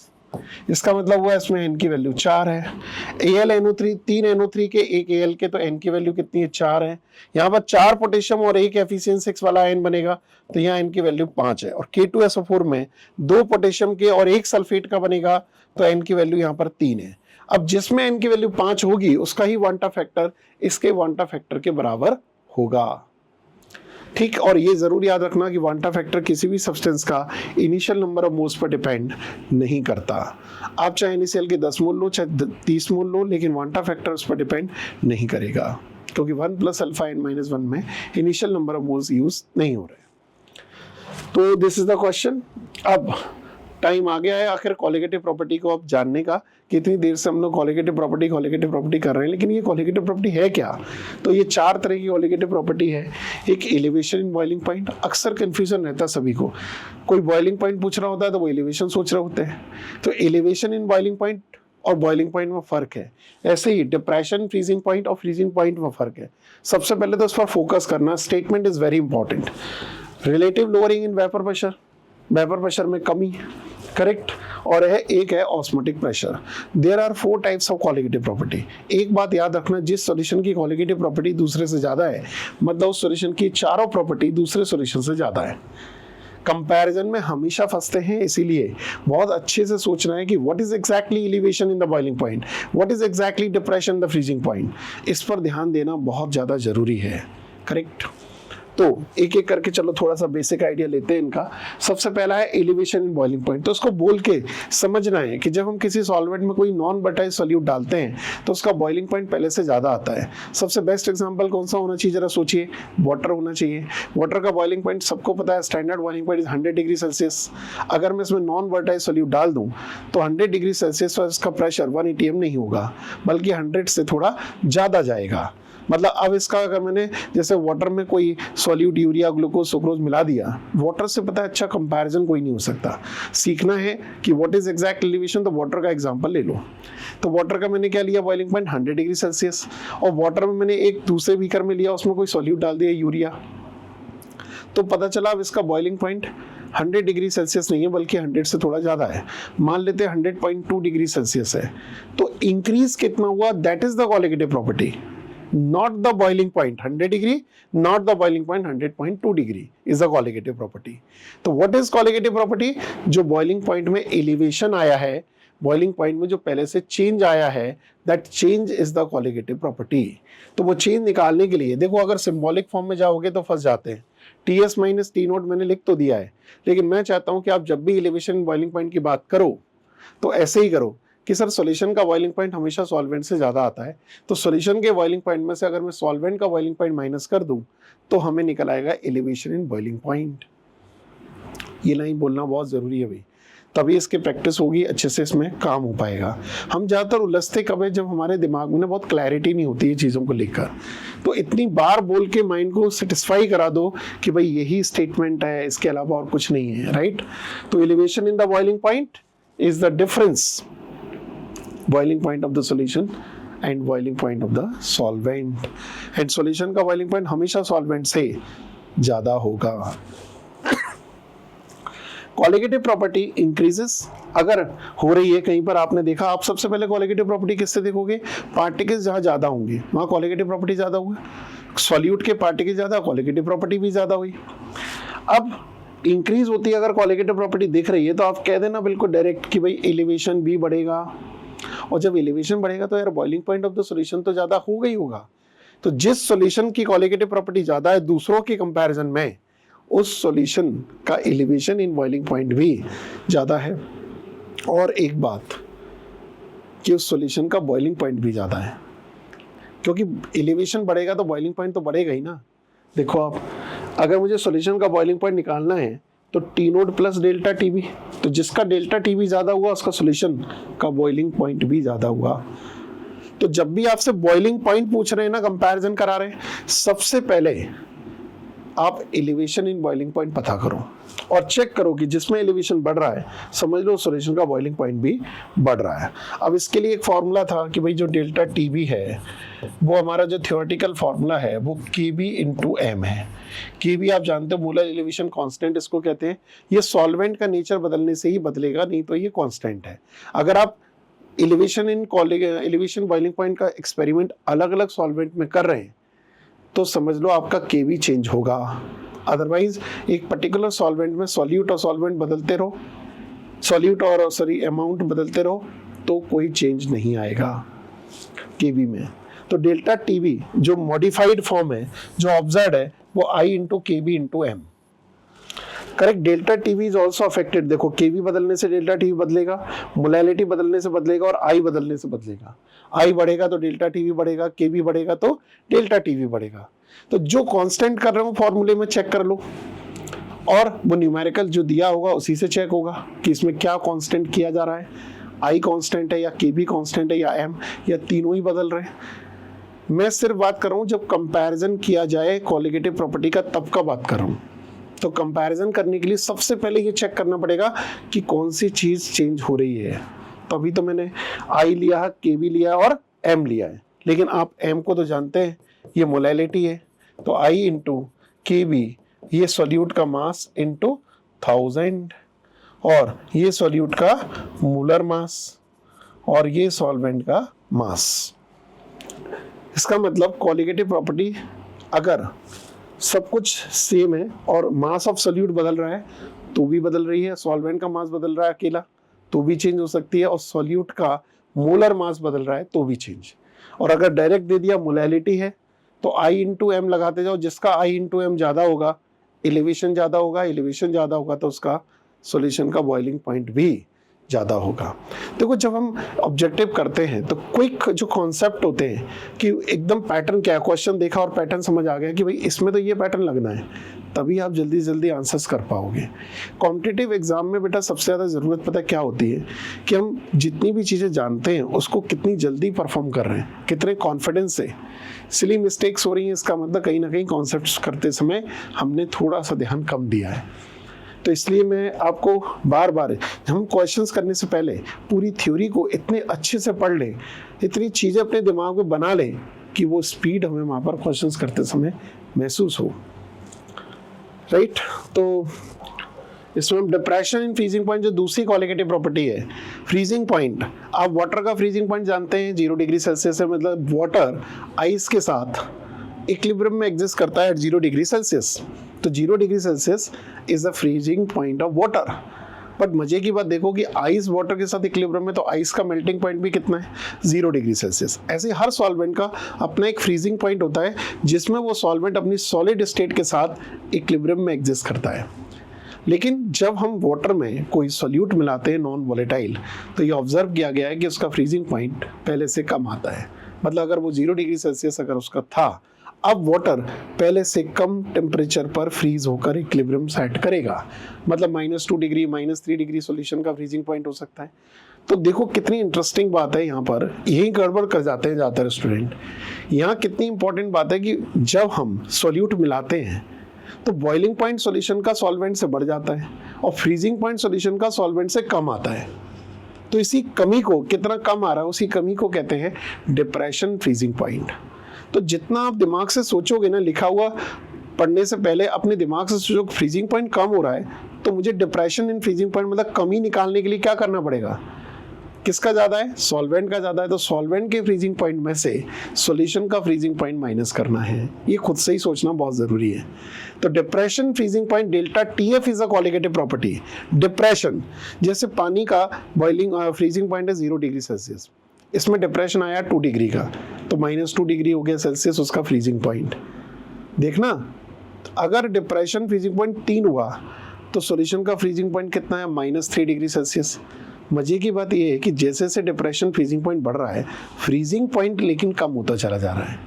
इसका मतलब हुआ इसमें n की वैल्यू 4 है। AlNO3 3 NO3 के एक Al के, तो n की वैल्यू कितनी है 4 है। यहाँ पर 4 पोटेशियम और एक Fe6 वाला आयन बनेगा, तो यहाँ n की वैल्यू 5 है। और K2SO4 में 2 पोटेशियम के और एक सल्फेट का बनेगा, तो n की वैल्यू यहाँ पर 3 है। अब जिसमें n की वैल्यू 5 होगी उसका ही वांटा फैक्टर इसके वांटा फैक्टर के बराबर होगा। ठीक, और ये जरूर याद रखना कि वांटा फैक्टर किसी भी सब्सटेंस का initial number of moles per depend नहीं करता। आप चाहे NaCl के 10 मोल लो चाहे 30 मोल लो, लेकिन वांटा फैक्टर उस पर डिपेंड नहीं करेगा, क्योंकि 1 + अल्फा n - 1 में initial number of moles use नहीं हो रहे। तो दिस इज द क्वेश्चन। अब टाइम आ गया है आखिर कॉलिगेटिव प्रॉपर्टी को अब जानने का, कि इतनी देर से हम लोग कॉलिगेटिव प्रॉपर्टी कर रहे हैं, लेकिन ये कॉलिगेटिव प्रॉपर्टी है क्या। तो ये 4 तरह की कॉलिगेटिव प्रॉपर्टी है। एक एलिवेशन इन बॉइलिंग पॉइंट, अक्सर कंफ्यूजन रहता है सभी को, कोई बॉइलिंग पॉइंट पूछ रहा होता है तो वो एलिवेशन सोच रहे होते हैं। तो एलिवेशन इन बॉइलिंग पॉइंट और बॉइलिंग पॉइंट में फर्क है। ऐसे ही डिप्रेशन फ्रीजिंग पॉइंट और फ्रीजिंग पॉइंट में फर्क है। सबसे पहले तो इस पर फोकस करना, statement is very important. Relative lowering in vapour pressure में कमी, करेक्ट। और है एक है osmotic pressure. There are 4 types of colligative property. एक बात याद रखना, जिस सॉल्यूशन की कॉलिगेटिव प्रॉपर्टी दूसरे से ज्यादा है, मतलब उस सॉल्यूशन की चारों प्रॉपर्टी दूसरे सॉल्यूशन से ज्यादा है। कंपैरिजन में हमेशा फंसते हैं, इसीलिए बहुत अच्छे से सोचना है कि what is exactly elevation in the boiling point, what is exactly depression in the freezing point. इस पर ध्यान देना बहुत ज्यादा जरूरी है, करेक्ट। तो एक एक करके चलो थोड़ा सा बेसिक आइडिया लेते हैं इनका। सबसे पहला है एलिवेशन इन बॉइलिंग पॉइंट। तो उसको बोल के समझना है कि जब हम किसी सॉल्वेंट में कोई नॉन बटाइल सॉल्यूट डालते हैं तो उसका बॉइलिंग पॉइंट पहले से ज्यादा आता है। सबसे बेस्ट एग्जांपल कौन सा होना चाहिए, जरा सोचिए, वाटर होना चाहिए। वाटर का बॉइलिंग पॉइंट सबको पता है, standard boiling point 100 degree Celsius. अगर मैं इसमें नॉन बटाइल सॉल्यूट डाल दूं तो 100 डिग्री सेल्सियस पर इसका प्रेशर 1 atm नहीं होगा, बल्कि 100 से थोड़ा ज्यादा जाएगा। मतलब अब इसका अगर मैंने जैसे वाटर में कोई सॉल्यूट यूरिया ग्लूकोज सुक्रोज मिला दिया, वाटर से पता है अच्छा कंपैरिजन कोई नहीं हो सकता। सीखना है कि व्हाट इज एग्जैक्ट एलिवेशन, तो वाटर का एग्जांपल ले लो। तो वाटर का मैंने क्या लिया, बॉइलिंग पॉइंट 100 डिग्री सेल्सियस, और वाटर में मैंने एक दूसरे बीकर में लिया, उसमें कोई सॉल्यूट डाल दिया यूरिया, तो पता चला अब इसका बॉइलिंग पॉइंट 100 डिग्री सेल्सियस नहीं है बल्कि 100 से थोड़ा ज्यादा है। मान लेते हैं 100.2 डिग्री सेल्सियस है, तो इंक्रीज कितना हुआ, that is the colligative property, not the boiling point 100 degree, not the boiling point 100.2 degree is the colligative property. तो what is colligative property? जो boiling point में elevation आया है, boiling point में जो पहले से change आया है, that change is the colligative property. तो वो change निकालने के लिए देखो, अगर symbolic form में जाओगे तो फंस जाते हैं। Ts minus T नोट मैंने लिख तो दिया है, लेकिन मैं चाहता हूं कि आप जब भी elevation boiling point की बात करो तो ऐसे ही करो कि सर सॉल्यूशन का बॉइलिंग पॉइंट हमेशा सॉल्वेंट से ज्यादा आता है, तो सॉल्यूशन के बॉइलिंग पॉइंट में से अगर मैं सॉल्वेंट का बॉइलिंग पॉइंट माइनस कर दूं तो हमें निकल आएगा एलिवेशन इन बॉइलिंग पॉइंट। ये लाइन बोलना बहुत जरूरी है भाई, तभी इसकी प्रैक्टिस होगी, अच्छे से इसमें काम हो पाएगा। हम ज्यादातर उलझते कब है, जब हमारे दिमाग में बहुत क्लैरिटी नहीं होती है चीजों को लेकर। तो इतनी बार बोल के माइंड को सेटिस्फाई करा दो कि भाई यही स्टेटमेंट है, इसके अलावा और कुछ नहीं है, राइट। तो elevation in the boiling point is the difference boiling point of the solution and boiling point of the solvent, and solution का boiling point हमेशा solvent से ज्यादा होगा। कॉलिगेटिव प्रॉपर्टी इंक्रीजेस अगर हो रही है कहीं पर, आपने देखा, आप सबसे पहले कॉलिगेटिव प्रॉपर्टी किससे देखोगे, पार्टिकल्स जहां ज्यादा होंगे वहां कॉलिगेटिव प्रॉपर्टी ज्यादा हुआ, सॉल्यूट के पार्टिकल ज्यादा, कॉलिगेटिव प्रॉपर्टी भी ज्यादा हुई। अब इंक्रीज होती है अगर कॉलिगेटिव प्रॉपर्टी दिख रही है तो आप कह देना बिल्कुल डायरेक्ट कि भाई एलिवेशन भी बढ़ेगा, और जब एलिवेशन बढ़ेगा तो यार boiling point of the solution तो ज्यादा होगा ही होगा। तो जिस सॉल्यूशन की कॉलिगेटिव प्रॉपर्टी ज्यादा है दूसरों के कंपैरिजन में, उस सॉल्यूशन का एलिवेशन इन बॉइलिंग पॉइंट भी ज्यादा है। और एक बात कि उस सॉल्यूशन का बॉइलिंग पॉइंट भी ज्यादा है, क्योंकि एलिवेशन बढ़ेगा तो बॉइलिंग पॉइंट तो बढ़ेगा ही ना। देखो आप, अगर मुझे सॉल्यूशन का बॉइलिंग पॉइंट निकालना है तो T naught plus delta T B, तो जिसका डेल्टा टी बी ज्यादा हुआ उसका सॉल्यूशन का बॉइलिंग पॉइंट भी ज्यादा हुआ। तो जब भी आपसे बॉइलिंग पॉइंट पूछ रहे हैं ना, कंपैरिजन करा रहे हैं, सबसे पहले आप एलिवेशन इन बॉइलिंग पॉइंट पता करो और चेक करो कि जिसमें एलिवेशन बढ़ रहा है समझ लो सॉल्यूशन का बॉइलिंग पॉइंट भी बढ़ रहा है। अब इसके लिए एक फॉर्मूला था कि भाई जो डेल्टा टीबी है वो हमारा जो थ्योरेटिकल फॉर्मूला है वो केबी इंटू एम है। केबी आप जानते हो मोलर एलिवेशन कांस्टेंट इसको कहते हैं। ये सॉल्वेंट का नेचर बदलने से ही बदलेगा, नहीं तो ये कांस्टेंट है। अगर आप एलिवेशन बॉइलिंग पॉइंट का एक्सपेरिमेंट अलग अलग सॉल्वेंट में कर रहे हैं तो समझ लो आपका केबी चेंज होगा। अदरवाइज एक पर्टिकुलर सॉल्वेंट में सॉल्यूट और सॉल्वेंट बदलते रहो, सॉल्यूट और अमाउंट बदलते रहो तो कोई चेंज नहीं आएगा केबी में। तो डेल्टा टीबी जो मॉडिफाइड फॉर्म है जो ऑब्जर्व है वो i into KB into M. Correct. Delta TB is also affected. देखो केबी बदलने से डेल्टा टीबी बदलेगा, मोलैलिटी बदलने से बदलेगा और आई बदलने से बदलेगा। आई बढ़ेगा तो डेल्टा टीबी बढ़ेगा, केबी बढ़ेगा तो डेल्टा टीबी बढ़ेगा। तो जो कांस्टेंट कर रहे हो फॉर्मूले में चेक कर लो और वो न्यूमेरिकल जो दिया होगा उसी से चेक होगा कि इसमें क्या कांस्टेंट किया जा रहा है, आई कांस्टेंट है या केबी कांस्टेंट है या एम या तीनों ही बदल रहे हैं। मैं सिर्फ बात कर रहा हूँ जब कंपैरिजन किया जाए कोलिगेटिव प्रॉपर्टी का तब का बात कर रहा हूँ। तो कंपैरिजन करने के लिए सबसे पहले ये चेक करना पड़ेगा कि कौन सी चीज चेंज हो रही है। तो अभी तो मैंने आई लिया है, केबी लिया है और एम लिया है, लेकिन आप एम को तो जानते हैं ये मोलैलिटी है। तो आई इंटू केबी ये सॉल्यूट का मास इंटू 1000 और ये सॉल्यूट का मोलर मास और ये सॉल्वेंट का मास। इसका मतलब कोलिगेटिव प्रॉपर्टी अगर सब कुछ सेम है और मास ऑफ सॉल्यूट बदल रहा है तो भी बदल रही है, सॉल्वेंट का मास बदल रहा है अकेला तो भी चेंज हो सकती है और सॉल्यूट का मोलर मास बदल रहा है तो भी चेंज। और अगर डायरेक्ट दे दिया मोलैलिटी है तो आई इंटू एम लगाते जाओ, जिसका आई इंटू एम ज्यादा होगा एलिवेशन ज्यादा होगा, एलिवेशन ज्यादा होगा तो उसका सॉल्यूशन का बॉइलिंग पॉइंट भी ज़्यादा होगा। देखो जब हम ऑब्जेक्टिव करते हैं तो क्विक जो कॉन्सेप्ट होते हैं कि एकदम पैटर्न क्या है, क्वेश्चन देखा और पैटर्न समझ आ गया कि भाई इसमें तो ये पैटर्न लगना है, तभी आप जल्दी जल्दी आंसर्स कर पाओगे। कॉम्पिटिटिव एग्जाम में बेटा सबसे ज़्यादा ज़रूरत पता क्या होती है कि हम जितनी भी चीज़ें जानते हैं उसको कितनी जल्दी परफॉर्म कर रहे हैं, कितने कॉन्फिडेंस से। सिली मिस्टेक्स हो रही हैं, इसका मतलब कहीं ना कहीं कॉन्सेप्ट्स करते समय हमने थोड़ा सा ध्यान कम दिया है। तो इसलिए मैं आपको बार बार हम क्वेश्चंस करने से पहले पूरी थ्योरी को इतने अच्छे से पढ़ लें, इतनी चीज़ें अपने दिमाग में बना लें कि वो स्पीड हमें वहाँ पर क्वेश्चंस करते समय महसूस हो। राइट। तो इसमें हम डिप्रेशन इन फ्रीजिंग पॉइंट जो दूसरी कोलिगेटिव प्रॉपर्टी है, फ्रीजिंग पॉइंट। आप वाटर का फ्रीजिंग पॉइंट जानते हैं 0 डिग्री सेल्सियस है, मतलब वाटर आइस के साथ इक्विलिब्रियम में एग्जिस्ट करता है एट 0 डिग्री सेल्सियस। तो 0 degree Celsius is the freezing point of water. But मजे की बात देखो कि आइस वाटर के साथ इक्विलिब्रियम में तो आइस का मेल्टिंग पॉइंट भी कितना है 0 डिग्री सेल्सियस। ऐसे हर सॉल्वेंट का अपना एक फ्रीजिंग पॉइंट होता है जिसमें वो सॉल्वेंट अपनी सॉलिड स्टेट के साथ इक्विलिब्रियम में एग्जिस्ट करता है। लेकिन जब हम वाटर में कोई सॉल्यूट मिलाते हैं नॉन वोलेटाइल तो ये ऑब्जर्व किया गया है कि उसका फ्रीजिंग पॉइंट पहले से कम आता है। मतलब अगर वो 0 डिग्री सेल्सियस अगर उसका था, अब वाटर पहले से कम टेम्परेचर पर फ्रीज होकर इक्विलिब्रियम सेट करेगा। मतलब -2 डिग्री -3 डिग्री सॉल्यूशन का फ्रीजिंग पॉइंट हो सकता है। तो देखो कितनी इंटरेस्टिंग बात है, यहाँ पर यही गड़बड़ कर जाते हैं ज़्यादातर स्टूडेंट। यहाँ कितनी इंपॉर्टेंट बात है कि जब हम सॉल्यूट मिलाते हैं तो बॉइलिंग पॉइंट सॉल्यूशन का सॉल्वेंट से बढ़ जाता है और फ्रीजिंग पॉइंट सॉल्यूशन का सॉल्वेंट से कम आता है। तो इसी कमी को, कितना कम आ रहा है उसी कमी को कहते हैं डिप्रेशन फ्रीजिंग पॉइंट। तो जितना आप दिमाग से सोचोगे ना, लिखा हुआ पढ़ने से पहले अपने दिमाग से सोचो फ्रीजिंग पॉइंट कम हो रहा है तो मुझे डिप्रेशन इन फ्रीजिंग पॉइंट मतलब कमी निकालने के लिए क्या करना पड़ेगा, किसका ज्यादा है, सॉल्वेंट का ज्यादा है, तो सॉल्वेंट के फ्रीजिंग पॉइंट में से सॉल्यूशन का फ्रीजिंग पॉइंट माइनस करना है। ये खुद से ही सोचना बहुत जरूरी है। तो depression freezing point delta TF is a colligative property. Depression जैसे पानी का बॉइलिंग फ्रीजिंग पॉइंट है 0 डिग्री सेल्सियस, इसमें डिप्रेशन आया 2 डिग्री का तो -2 डिग्री हो गया सेल्सियस उसका फ्रीजिंग पॉइंट। देखना अगर डिप्रेशन फ्रीजिंग पॉइंट 3 हुआ तो सॉल्यूशन का फ्रीजिंग पॉइंट कितना है -3 डिग्री सेल्सियस। मजे की बात यह है कि जैसे जैसे डिप्रेशन फ्रीजिंग पॉइंट बढ़ रहा है फ्रीजिंग पॉइंट लेकिन कम होता चला जा रहा है।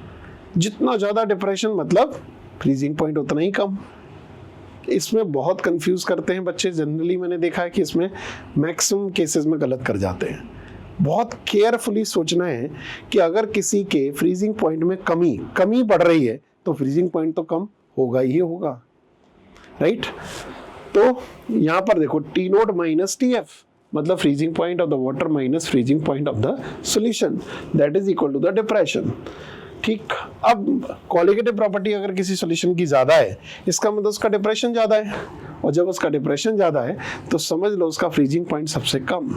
जितना ज़्यादा डिप्रेशन मतलब फ्रीजिंग पॉइंट उतना ही कम। इसमें बहुत कंफ्यूज करते हैं बच्चे, जनरली मैंने देखा है कि इसमें मैक्सिमम केसेस में गलत कर जाते हैं। बहुत केयरफुली सोचना है कि अगर किसी के फ्रीजिंग पॉइंट में कमी बढ़ रही है तो फ्रीजिंग पॉइंट तो कम होगा ही होगा, राइट। तो यहाँ पर देखो T naught minus T F, मतलब freezing point of the water minus freezing point of the solution, that is equal to the depression. ठीक, अब कोलिगेटिव प्रॉपर्टी अगर किसी सॉल्यूशन की ज्यादा है, इसका मतलब उसका डिप्रेशन ज्यादा है, और जब उसका डिप्रेशन ज्यादा है तो समझ लो उसका फ्रीजिंग पॉइंट सबसे कम।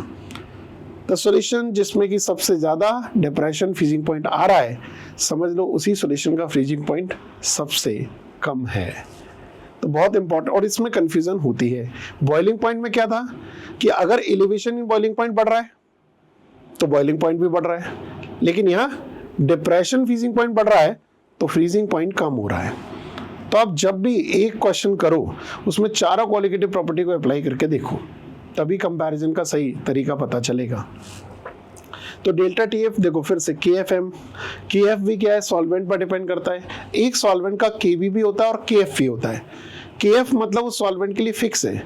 तो सॉल्यूशन जिसमें कि सबसे ज्यादा डिप्रेशन फ्रीजिंग पॉइंट आ रहा है, समझ लो उसी सॉल्यूशन का फ्रीजिंग पॉइंट सबसे कम है। तो बहुत इंपॉर्टेंट, और इसमें कंफ्यूजन होती है। बॉइलिंग पॉइंट में क्या था कि अगर एलिवेशन इन बॉइलिंग पॉइंट बढ़ रहा है तो बॉइलिंग पॉइंट भी बढ़ रहा है, लेकिन यहाँ डिप्रेशन फ्रीजिंग पॉइंट बढ़ रहा है तो फ्रीजिंग पॉइंट कम हो रहा है। तो आप जब भी एक क्वेश्चन करो उसमें चारों क्वालिटेटिव प्रॉपर्टी को अप्लाई करके देखो, तभी कंपैरिजन का सही तरीका पता चलेगा। तो डेल्टा टी एफ देखो फिर से के एफ एम, के एफ भी क्या है, सॉल्वेंट पर डिपेंड करता है। एक सॉल्वेंट का के भी होता है और के एफ भी होता है। के एफ मतलब उस सॉल्वेंट के लिए फिक्स है,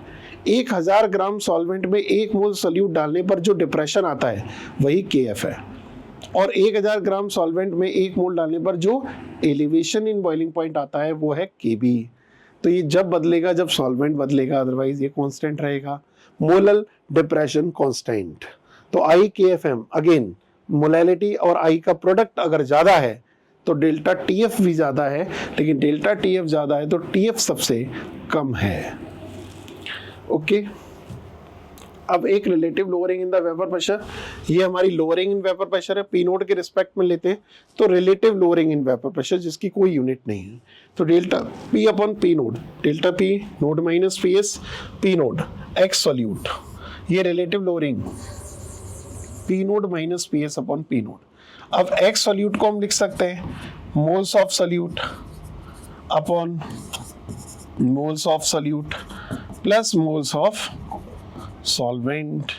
1000 ग्राम सॉल्वेंट में 1 मोल सोल्यूट डालने पर जो डिप्रेशन आता है वही के एफ है, और 1000 ग्राम सॉल्वेंट में 1 मोल डालने पर जो एलिवेशन इन बॉइलिंग पॉइंट आता है वो है के बी। तो ये जब बदलेगा जब सॉल्वेंट बदलेगा, अदरवाइज ये कांस्टेंट रहेगा। Molal depression constant. तो आई के एफ एम अगेन मोलैलिटी और आई का प्रोडक्ट अगर ज्यादा है तो डेल्टा टी एफ भी ज्यादा है, लेकिन डेल्टा टी एफ ज्यादा है तो टी एफ सबसे कम है। ओके, अब एक relative lowering in the vapour pressure, ये हमारी लोअरिंग इन वेपर प्रेशर है, पी नोट के रिस्पेक्ट में लेते हैं तो relative lowering in vapour pressure जिसकी कोई यूनिट नहीं है, तो delta P upon P naught, delta P naught minus P S P naught X solute, ये relative lowering P naught minus P S upon P naught. अब X solute को हम लिख सकते हैं moles of solute upon moles of solute plus moles of solvent.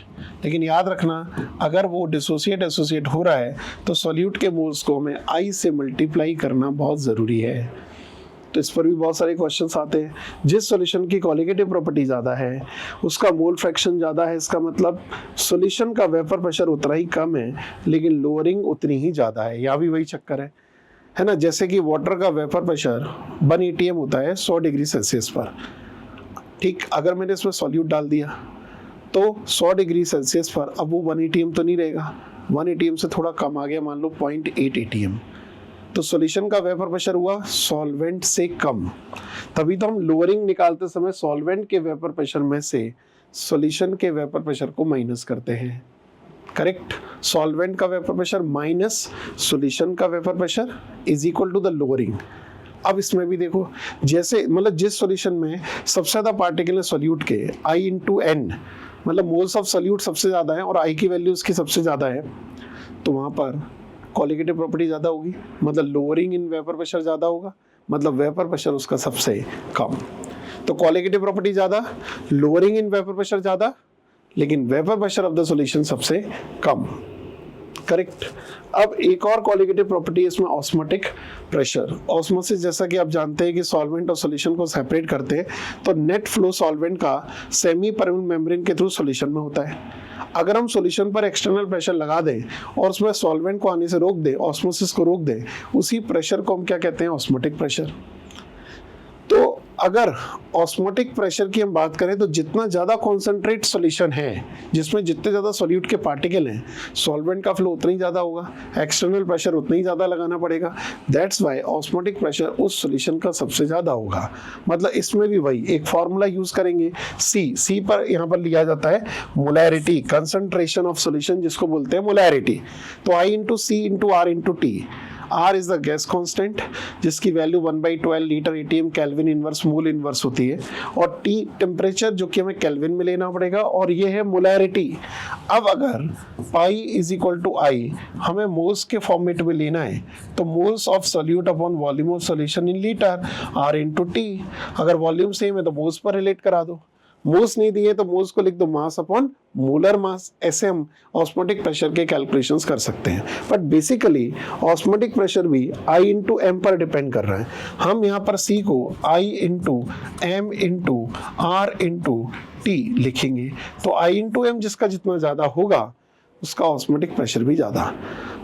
लेकिन याद रखना अगर वो डिसोसिएट एसोसिएट हो रहा है तो सॉल्यूट के मोल्स को हमें आई से मल्टीप्लाई करना बहुत ज़रूरी है। तो इस पर भी बहुत सारे क्वेश्चंस आते हैं। जिस सॉल्यूशन की कोलिगेटिव प्रॉपर्टी ज़्यादा है उसका मोल फ्रैक्शन ज़्यादा है, इसका मतलब सॉल्यूशन का वेपर प्रेशर उतना ही कम है लेकिन लोअरिंग उतनी ही ज़्यादा है। यहाँ भी वही चक्कर है ना। जैसे कि वाटर का वेपर प्रेशर 1 atm होता है 100 डिग्री सेल्सियस पर, ठीक। अगर मैंने इसमें सॉल्यूट डाल दिया तो 100 डिग्री सेल्सियस पर अब वो 1 atm तो नहीं रहेगा, 1 atm से थोड़ा कम आ गया, मान लो 0.8 atm। तो सॉल्यूशन का वेपर प्रेशर हुआ सॉल्वेंट से कम। तभी तो हम लोअरिंग निकालते समय सॉल्वेंट के वेपर प्रेशर में से सॉल्यूशन के वेपर प्रेशर को माइनस करते हैं, करेक्ट। सॉल्वेंट का वेपर प्रेशर माइनस सॉल्यूशन का vapour pressure is equal to the lowering. अब इसमें भी देखो जैसे मतलब जिस सॉल्यूशन में सबसे ज्यादा पार्टिकल है सॉल्यूट के आई इंटू एन, मतलब मोल्स ऑफ सॉल्यूट सबसे ज्यादा है और आई की वैल्यू उसकी सबसे ज्यादा है, तो वहां पर कोलिगेटिव प्रॉपर्टी ज्यादा होगी, मतलब लोअरिंग इन वेपर प्रेशर ज्यादा होगा, मतलब वेपर प्रेशर उसका सबसे कम। तो कोलिगेटिव प्रॉपर्टी ज्यादा, लोअरिंग इन वेपर प्रेशर ज्यादा, लेकिन vapour pressure of the solution सबसे कम, करेक्ट। अब एक और कोलिगेटिव प्रॉपर्टी है इसमें ऑस्मोटिक प्रेशर। ऑस्मोसिस जैसा कि आप जानते हैं कि सॉल्वेंट और सॉल्यूशन को सेपरेट करते हैं, तो नेट फ्लो सॉल्वेंट का सेमी परमेबल मेम्ब्रेन के थ्रू सॉल्यूशन में होता है। अगर हम सॉल्यूशन पर एक्सटर्नल प्रेशर लगा दें और उसमें सॉल्वेंट को आने से रोक दें, ऑस्मोसिस को रोक दें, उसी प्रेशर को हम क्या कहते हैं, ऑस्मोटिक प्रेशर। तो अगर ऑस्मोटिक प्रेशर की हम बात करें तो जितना ज़्यादा कॉन्सेंट्रेट सॉल्यूशन है, जिसमें जितने ज़्यादा सॉल्यूट के पार्टिकल हैं, सॉल्वेंट का फ्लो उतना ही ज़्यादा होगा, एक्सटर्नल प्रेशर उतना ही ज़्यादा लगाना पड़ेगा। दैट्स वाई ऑस्मोटिक प्रेशर उस सॉल्यूशन का सबसे ज़्यादा होगा। मतलब इसमें भी वही एक फॉर्मूला यूज़ करेंगे, सी पर यहाँ पर लिया जाता है मोलैरिटी, कंसंट्रेशन ऑफ सॉल्यूशन जिसको बोलते हैं मोलैरिटी। तो I into C into R into T. R is the gas constant जिसकी value 1/12 litre ATM kelvin inverse mole inverse होती है, और T टेम्परेचर जो कि हमें केल्विन में लेना पड़ेगा, और ये है मोलैरिटी। अब अगर पाई इज इक्वल टू आई हमें मोल्स के फॉर्मेट में लेना है तो moles of solute upon volume of solution in litre R into T. अगर वॉल्यूम सेम है तो मोल्स पर रिलेट करा दो, मोल्स नहीं दिए तो मोल्स को लिख दो मास अपॉन मोलर मास। ऐसे हम ऑस्मोटिक प्रेशर के कैलकुलेशंस कर सकते हैं। बट बेसिकली ऑस्मोटिक प्रेशर भी I इंटू एम पर डिपेंड कर रहा है। हम यहाँ पर C को I into M into R into T लिखेंगे, तो I इंटू एम जिसका जितना ज़्यादा होगा उसका ऑस्मोटिक प्रेशर भी ज़्यादा।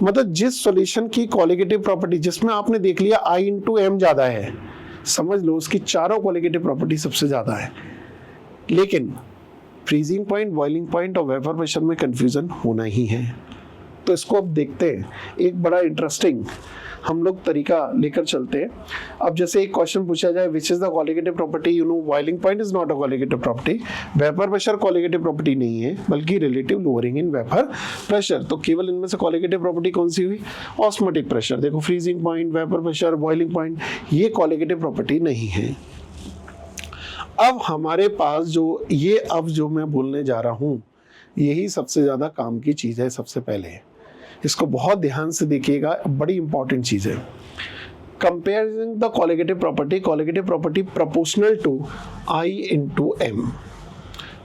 मतलब जिस सॉल्यूशन की कोलिगेटिव प्रॉपर्टी जिसमें आपने देख लिया I इंटू एम ज़्यादा है, समझ लो उसकी चारों क्वालिटेटिव प्रॉपर्टी सबसे ज़्यादा है, लेकिन फ्रीजिंग पॉइंट, बॉइलिंग पॉइंट और वेपर प्रेशर में कंफ्यूजन होना ही है। तो इसको अब देखते हैं, एक बड़ा इंटरेस्टिंग हम लोग तरीका लेकर चलते हैं। अब जैसे एक क्वेश्चन पूछा जाए, which is the qualitative property, you know boiling point is not a qualitative property, vapour pressure qualitative property नहीं है बल्कि relative lowering in vapour pressure. तो केवल इनमें से क्वालिटेटिव प्रॉपर्टी कौन सी हुई, ऑस्मोटिक प्रेशर। देखो freezing point, vapour pressure, boiling point, ये क्वालिटेटिव प्रॉपर्टी नहीं है। अब हमारे पास जो मैं बोलने जा रहा हूँ, यही सबसे ज्यादा काम की चीज है। सबसे पहले इसको बहुत ध्यान से देखिएगा, बड़ी इंपॉर्टेंट चीज है। Comparing the qualitative property proportional to I into M.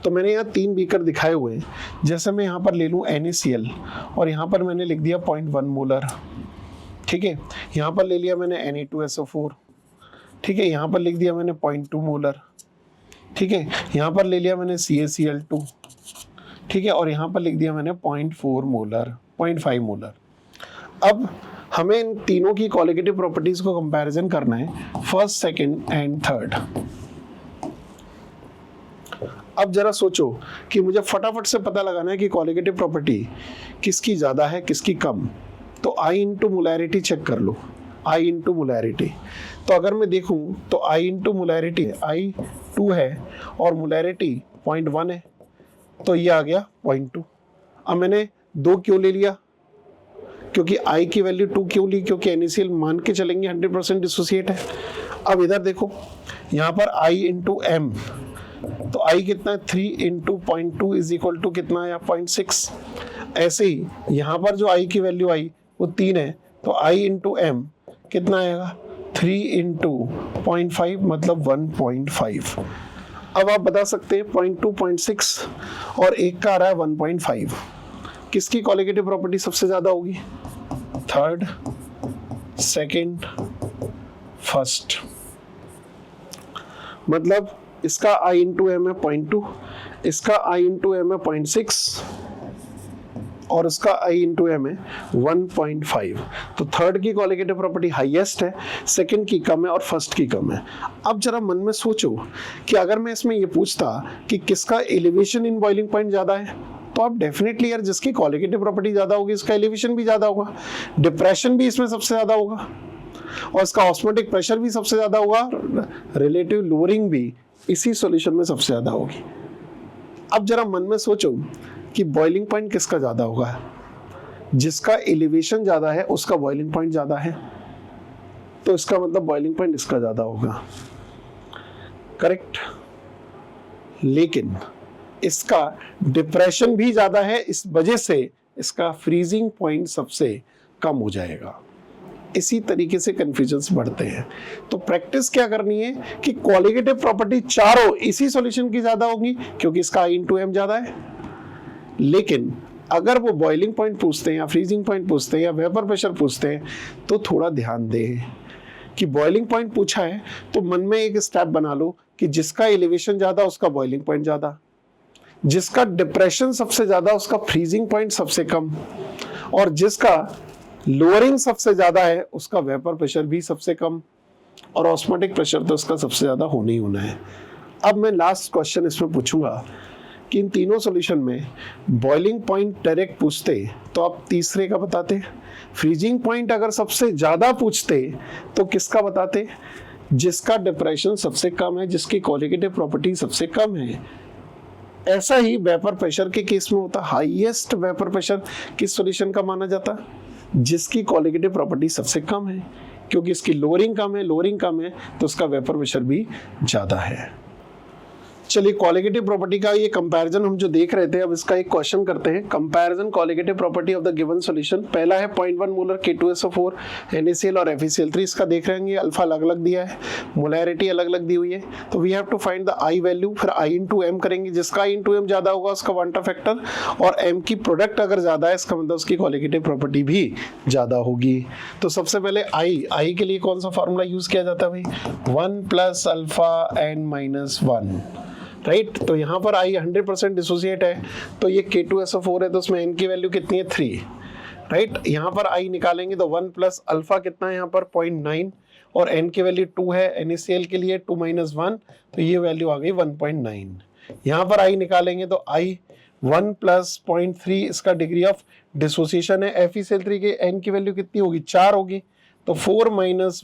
तो मैंने यहाँ 3 बीकर दिखाए हुए हैं। जैसे मैं यहाँ पर ले लूँ NaCl और यहाँ पर मैंने लिख दिया 0.1 मोलर, ठीक है। यहाँ पर ले लिया मैंने Na2SO4, ठीक है। यहाँ पर लिख दिया मैंने 0.2 मोलर, ठीक है। यहाँ पर ले लिया मैंने CaCl2, ठीक है। और यहाँ पर लिख दिया मैंने 0.4 मोलर, 0.5 मोलर। अब हमें इन तीनों की क्वालिटेटिव प्रॉपर्टीज को कंपैरिजन करना है, फर्स्ट, सेकंड एंड थर्ड। अब जरा सोचो कि मुझे फटाफट से पता लगाना है कि क्वालिटेटिव प्रॉपर्टी किसकी ज्यादा है किसकी कम। तो I इंटू मोलैरिटी चेक कर लो, I इंटू मोलैरिटी। तो अगर मैं देखूं तो I इंटू मोलैरिटी I 2 है और मोलैरिटी 0.1 है, तो ये आ गया 0.2। अब मैंने 2 क्यों ले लिया, क्योंकि I की वैल्यू 2 क्यों ली, क्योंकि NaCl मान के चलेंगे 100% डिसोसिएट है। अब इधर देखो, यहाँ पर I इंटू एम, तो I कितना है 3 इंटू 0.2 इज इक्वल टू कितना आया 0.6। ऐसे ही यहाँ पर जो I की वैल्यू आई वो 3 है, तो I इंटू एम कितना आएगा 3 इंटू 0.5 मतलब 1.5। अब आप बता सकते हैं 0.2, 0.6 और एक का आ रहा है 1.5, किसकी क्वालिटेटिव प्रॉपर्टी सबसे ज्यादा होगी, थर्ड, सेकंड, फर्स्ट। मतलब इसका I इंटू एम है 0.2, इसका I इंटू एम है 0.6 और इसका I इंटू एम है 1.5। तो थर्ड की क्वालिटेटिव प्रॉपर्टी हाईएस्ट है, सेकंड की कम है और फर्स्ट की कम है। अब जरा मन में सोचो कि अगर मैं इसमें ये पूछता कि किसका एलिवेशन इन बॉइलिंग पॉइंट ज्यादा है, तो आप डेफिनेटली यार जिसकी क्वालिटेटिव प्रॉपर्टी ज्यादा होगी इसका एलिवेशन भी ज्यादा होगा, डिप्रेशन भी इसमें सबसे ज्यादा होगा और इसका ऑस्मोटिक प्रेशर भी सबसे ज्यादा होगा, रिलेटिव लोअरिंग भी इसी सॉल्यूशन में सबसे ज्यादा होगी। अब जरा मन में सोचो कि बॉइलिंग पॉइंट किसका ज्यादा होगा, जिसका एलिवेशन ज्यादा है उसका बॉइलिंग पॉइंट ज्यादा है, तो इसका मतलब बॉइलिंग पॉइंट इसका ज्यादा होगा, करेक्ट। लेकिन इसका डिप्रेशन भी ज्यादा है, इस वजह से इसका फ्रीजिंग पॉइंट सबसे कम हो जाएगा। इसी तरीके से कंफ्यूजन्स बढ़ते हैं। तो प्रैक्टिस क्या करनी है कि क्वालिटेटिव प्रॉपर्टी चारों इसी सॉल्यूशन की ज्यादा होगी क्योंकि इसका I इंटू एम ज्यादा है। लेकिन अगर वो बॉइलिंग पॉइंट पूछते हैं या फ्रीजिंग पॉइंट पूछते हैं या वेपर प्रेशर पूछते हैं तो थोड़ा ध्यान दें कि बॉइलिंग पॉइंट पूछा है तो मन में एक स्टेप बना लो कि जिसका एलिवेशन ज्यादा उसका बॉइलिंग पॉइंट ज्यादा, जिसका डिप्रेशन सबसे ज्यादा उसका फ्रीजिंग पॉइंट सबसे कम, और जिसका लोअरिंग सबसे ज्यादा है उसका वेपर प्रेशर भी सबसे कम, और ऑस्मोटिक प्रेशर तो उसका सबसे ज्यादा होना ही होना है। अब मैं लास्ट क्वेश्चन इसमें पूछूंगा कि इन तीनों सॉल्यूशन में बॉइलिंग पॉइंट डायरेक्ट पूछते तो आप तीसरे का बताते, फ्रीजिंग पॉइंट अगर सबसे ज्यादा पूछते तो किसका बताते, जिसका डिप्रेशन सबसे कम है, जिसकी क्वालिटेटिव प्रॉपर्टी सबसे कम है। ऐसा ही वेपर प्रेशर के केस में होता, हाईएस्ट वेपर प्रेशर किस सॉल्यूशन का माना जाता, जिसकी क्वालिटेटिव प्रॉपर्टी सबसे कम है, क्योंकि इसकी लोअरिंग कम है तो उसका वेपर प्रेशर भी ज्यादा है। चलिए क्वालिटेटिव प्रॉपर्टी का ये कंपैरिजन हम जो देख रहे थे, अब इसका एक क्वेश्चन करते हैं, comparison qualitative property of the given solution. पहला है 0.1 मोलर K2SO4 NaCl और FeCl3, इसका देख रहे हैं अल्फा अलग अलग दिया है, मोलैरिटी अलग अलग दी हुई है, तो we have to find the I value, फिर I इंटू एम करेंगे, जिसका I इंटू एम ज्यादा होगा उसका क्वांटा फैक्टर, और M की प्रोडक्ट अगर ज्यादा है इसका मतलब उसकी क्वालिटेटिव प्रॉपर्टी भी ज्यादा होगी। तो सबसे पहले I के लिए कौन सा फॉर्मूला यूज किया जाता है भाई, 1 plus alpha n minus 1, right. तो यहाँ पर I 100% डिसोसिएट है, तो ये K2SO4 है तो उसमें n की वैल्यू कितनी है 3, राइट। यहाँ पर I निकालेंगे तो 1 प्लस अल्फा कितना है यहाँ पर 0.9 और n की वैल्यू 2 है, NaCl के लिए 2 - 1, तो ये वैल्यू आ गई 1.9। यहाँ पर I निकालेंगे तो I 1 + 0.3 इसका डिग्री ऑफ डिसोसिएशन है। FeCl3 के n की वैल्यू कितनी होगी, 4 होगी, तो 4 -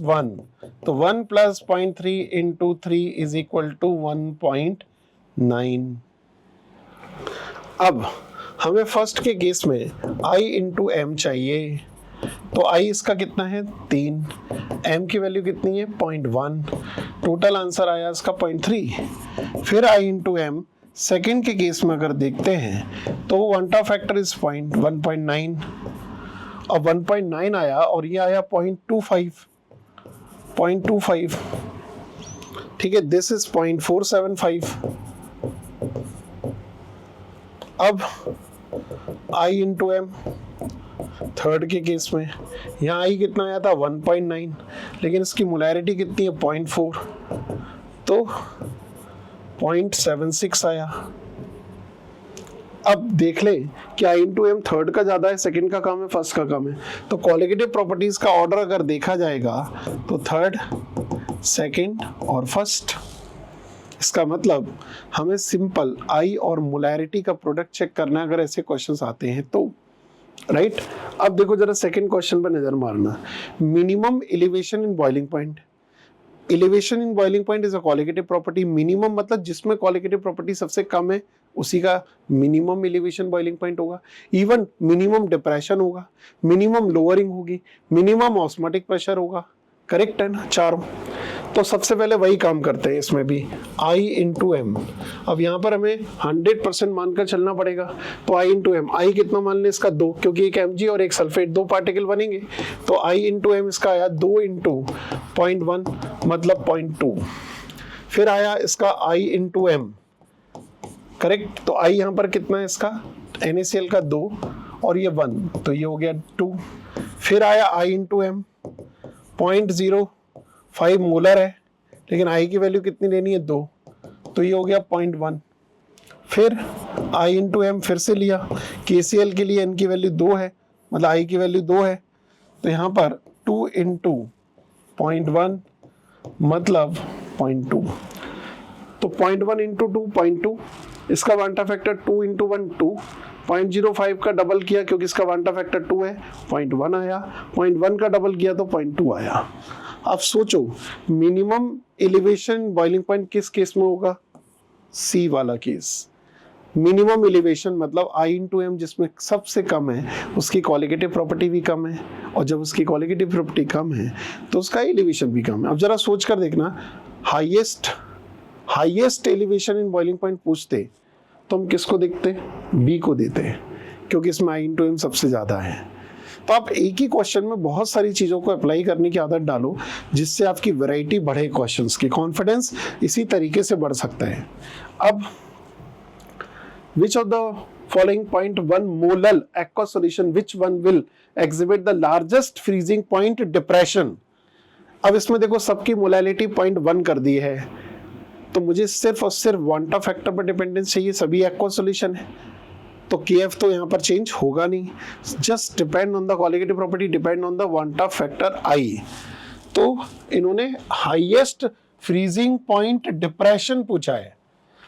1, तो 1 + 0.3 × 3 इज इक्वल टू 1.9। अब हमें फर्स्ट के केस में I × m चाहिए, तो I इसका कितना है 3, m की वैल्यू कितनी है 0.1, टोटल आंसर आया इसका 0.3। फिर I × m सेकेंड के केस में अगर देखते हैं तो 1टा फैक्टर इज 1.9, अब 1.9 आया और ये आया 0.25, ठीक है, दिस इज 0.475। अब I × m थर्ड के केस में यहाँ I कितना आया था 1.9, लेकिन इसकी मोलैरिटी कितनी है 0.4, तो 0.76 आया। अब देख ले कि I × m थर्ड का ज्यादा है, सेकंड का कम है, फर्स्ट का कम है, तो क्वालिटेटिव प्रॉपर्टीज का ऑर्डर अगर देखा जाएगा तो थर्ड, सेकंड और फर्स्ट। इसका मतलब हमें सिंपल I और मोलैरिटी का प्रोडक्ट चेक करना है अगर ऐसे क्वेश्चंस आते हैं तो, राइट। अब देखो जरा सेकंड क्वेश्चन पर नजर मारना, minimum elevation in boiling point. Elevation in boiling point is a qualitative property. Minimum मतलब जिसमें क्वालिटेटिव प्रॉपर्टी सबसे कम है उसी का मिनिमम एलिवेशन बॉइलिंग पॉइंट होगा। इवन मिनिमम डिप्रेशन होगा, मिनिमम लोअरिंग होगी, मिनिमम ऑस्मोटिक प्रेशर होगा, करेक्ट है ना चारों। तो सबसे पहले वही काम करते हैं इसमें भी, I × m। अब यहाँ पर हमें 100% मानकर चलना पड़ेगा, तो I × m, I कितना मान लें इसका 2, क्योंकि एक Mg और एक सल्फेट 2 पार्टिकल बनेंगे, तो I × m इसका आया 2 × 0.1 मतलब 0.2। फिर आया इसका I × m, करेक्ट, तो I यहाँ पर कितना है इसका NaCl का 2 और ये 1, तो ये हो गया 2। फिर आया I × m 0.05 मोलर है, लेकिन I की वैल्यू कितनी लेनी है 2, तो ये हो गया 0.1। फिर I × m फिर से लिया, KCl के लिए n की वैल्यू 2 है, मतलब I की वैल्यू 2 है, तो यहाँ पर 2 × 0.1 मतलब 0.2, तो 0.1 × 2 0.2, इसका वांटा फैक्टर 2 × 1 2, 0.05 का डबल किया क्योंकि इसका वांटा फैक्टर 2 है, 0.1 आया, 0.1 का डबल किया तो 0.2 आया। अब सोचो मिनिमम एलिवेशन बॉइलिंग पॉइंट किस केस में होगा, सी वाला केस। मिनिमम एलिवेशन मतलब I × m जिसमें सबसे कम है उसकी क्वालिटेटिव प्रॉपर्टी भी कम है, और जब उसकी क्वालिटेटिव प्रॉपर्टी कम है तो उसका एलिवेशन भी कम है। अब जरा सोच कर देखना, highest elevation in boiling point पूछते तो हम किसको देखते, बी को देते, क्योंकि इसमें I × m सबसे ज्यादा है। तो आप एक ही क्वेश्चन में बहुत सारी चीजों को अप्लाई करने की आदत डालो, जिससे आपकी वैरायटी बढ़े क्वेश्चंस की, कॉन्फिडेंस इसी तरीके से बढ़ सकता है। अब which of the following 0.1 molal aqueous solution which one will exhibit the largest freezing point depression। अब इसमें देखो सबकी मोलैलिटी 0.1 कर दी है, तो मुझे सिर्फ और सिर्फ वांटा फैक्टर पर डिपेंडेंस चाहिए, सभी एक्वस सॉल्यूशन है, तो Kf तो यहाँ पर चेंज होगा नहीं, just depend on the qualitative property, depend on the van't factor I। तो इन्होंने हाईएस्ट फ्रीजिंग पॉइंट डिप्रेशन पूछा है,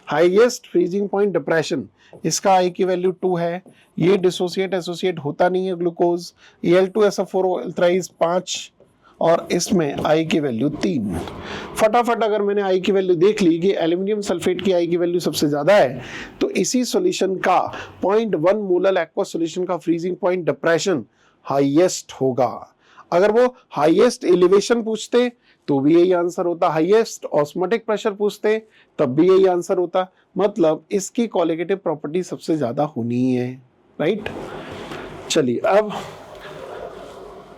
हाईएस्ट फ्रीजिंग पॉइंट डिप्रेशन, इसका I की वैल्यू 2 है, ये डिसोसिएट एसोसिएट होता नहीं है ग्लूकोज, Al2SO4 5 और इसमें I की वैल्यू 3। फटाफट अगर मैंने I की वैल्यू देख ली कि एल्यूमिनियम सल्फेट की I की वैल्यू सबसे ज्यादा है, तो इसी सॉल्यूशन का 0.1 मोलल एक्वस सॉल्यूशन का फ्रीजिंग पॉइंट डिप्रेशन हाईएस्ट होगा। अगर वो हाईएस्ट एलिवेशन पूछते तो भी यही आंसर होता, हाईएस्ट ऑस्मोटिक प्रेशर पूछते तब भी यही आंसर होता, मतलब इसकी क्वालिटेटिव प्रॉपर्टी सबसे ज्यादा होनी है, राइट। चलिए अब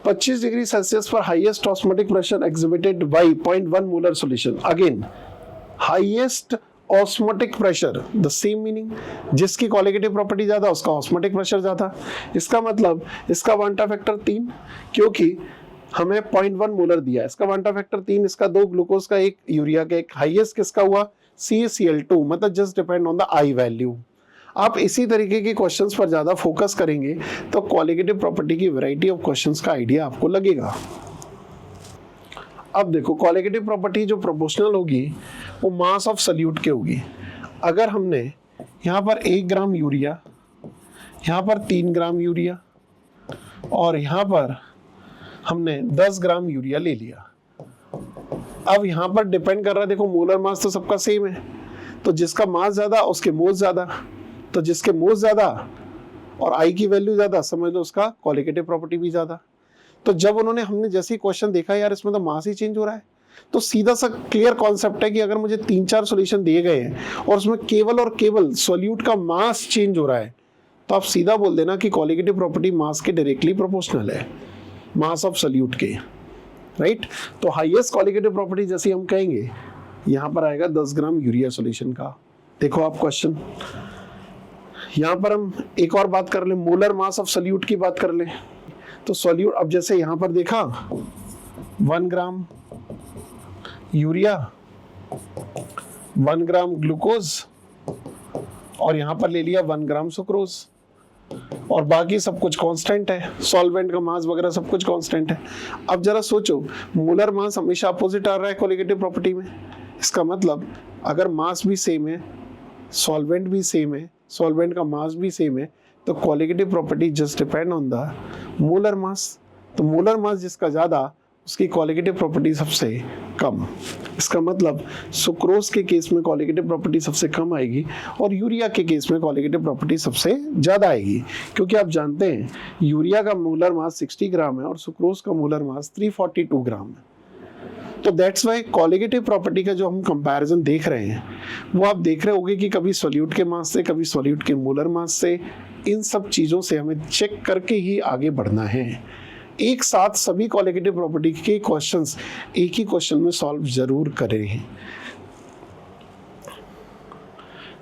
25 डिग्री सेल्सियस पर highest osmotic pressure exhibited by 0.1 molar solution. Again highest osmotic pressure, the same meaning, जिसकी क्वालिटेटिव प्रॉपर्टी ज्यादा उसका ऑस्मोटिक प्रेशर ज्यादा। इसका मतलब इसका वांटा फैक्टर 3, क्योंकि हमें 0.1 मोलर दिया, इसका वांटा फैक्टर 3, इसका 2 ग्लूकोज का 1 यूरिया का 1, हाईएस्ट किसका हुआ CaCl2, मतलब just depend on the I value. आप इसी तरीके के क्वेश्चंस पर ज्यादा फोकस करेंगे तो क्वालिटेटिव प्रॉपर्टी की वैरायटी ऑफ क्वेश्चंस का आइडिया आपको लगेगा। अब देखो कॉलिगेटिव प्रॉपर्टी जो प्रोपोर्शनल होगी वो मास ऑफ सॉल्यूट के होगी। अगर हमने यहाँ पर 1 ग्राम यूरिया, यहाँ पर 3 ग्राम यूरिया और यहाँ पर हमने 10 ग्राम यूरिया ले लिया, अब यहाँ पर डिपेंड कर रहा है, देखो मोलर मास तो सबका सेम है, तो जिसका मास ज्यादा उसके मोल्स ज्यादा, तो जिसके मोल्स ज्यादा और आई की वैल्यू ज्यादा, समझ लो उसका कॉलिगेटिव प्रॉपर्टी भी ज्यादा। तो जब हमने जैसे ही क्वेश्चन देखा यार इसमें तो मास ही चेंज हो रहा है, तो सीधा सा क्लियर कॉन्सेप्ट है कि अगर मुझे 3-4 सॉल्यूशन दिए गए हैं और उसमें केवल और केवल सॉल्यूट का मास चेंज हो रहा है, तो आप सीधा बोल देना कि कॉलिगेटिव प्रॉपर्टी मास के डायरेक्टली प्रोपोर्शनल है, मास ऑफ सॉल्यूट के, राइट। तो हाईएस्ट कॉलिगेटिव प्रॉपर्टी जैसे हम कहेंगे यहाँ पर आएगा 10 ग्राम यूरिया सॉल्यूशन का। देखो आप क्वेश्चन, यहाँ पर हम एक और बात कर लें, मोलर मास ऑफ सॉल्यूट की बात कर लें। तो सॉल्यूट, अब जैसे यहाँ पर देखा 1 ग्राम यूरिया, 1 ग्राम ग्लूकोज और यहाँ पर ले लिया 1 ग्राम सुक्रोज और बाकी सब कुछ कांस्टेंट है, सॉल्वेंट का मास वगैरह सब कुछ कांस्टेंट है। अब जरा सोचो, मोलर मास हमेशा अपोजिट आ रहा है कॉलिगेटिव प्रॉपर्टी में, इसका मतलब अगर मास भी सेम है, सॉल्वेंट भी सेम है, सॉल्वेंट का मास भी सेम है, तो colligative property just depend on the molar mass. तो मोलर मास जिसका ज्यादा उसकी कॉलिगेटिव प्रॉपर्टी सबसे कम। इसका मतलब सुक्रोज के केस में कॉलिगेटिव प्रॉपर्टी सबसे कम आएगी और यूरिया के केस में कॉलिगेटिव प्रॉपर्टी सबसे ज्यादा आएगी, क्योंकि आप जानते हैं यूरिया का मोलर मास 60 ग्राम है और सुक्रोज का मोलर मास 342 ग्राम है। तो दैट्स वाई कॉलिगेटिव प्रॉपर्टी का जो हम कंपैरिजन देख रहे हैं वो आप देख रहे होंगे कि कभी सॉल्यूट के मास से, कभी सॉल्यूट के मोलर मास से, इन सब चीजों से हमें चेक करके ही आगे बढ़ना है। एक साथ सभी कॉलिगेटिव प्रॉपर्टी के क्वेश्चंस एक ही क्वेश्चन में सॉल्व जरूर करें।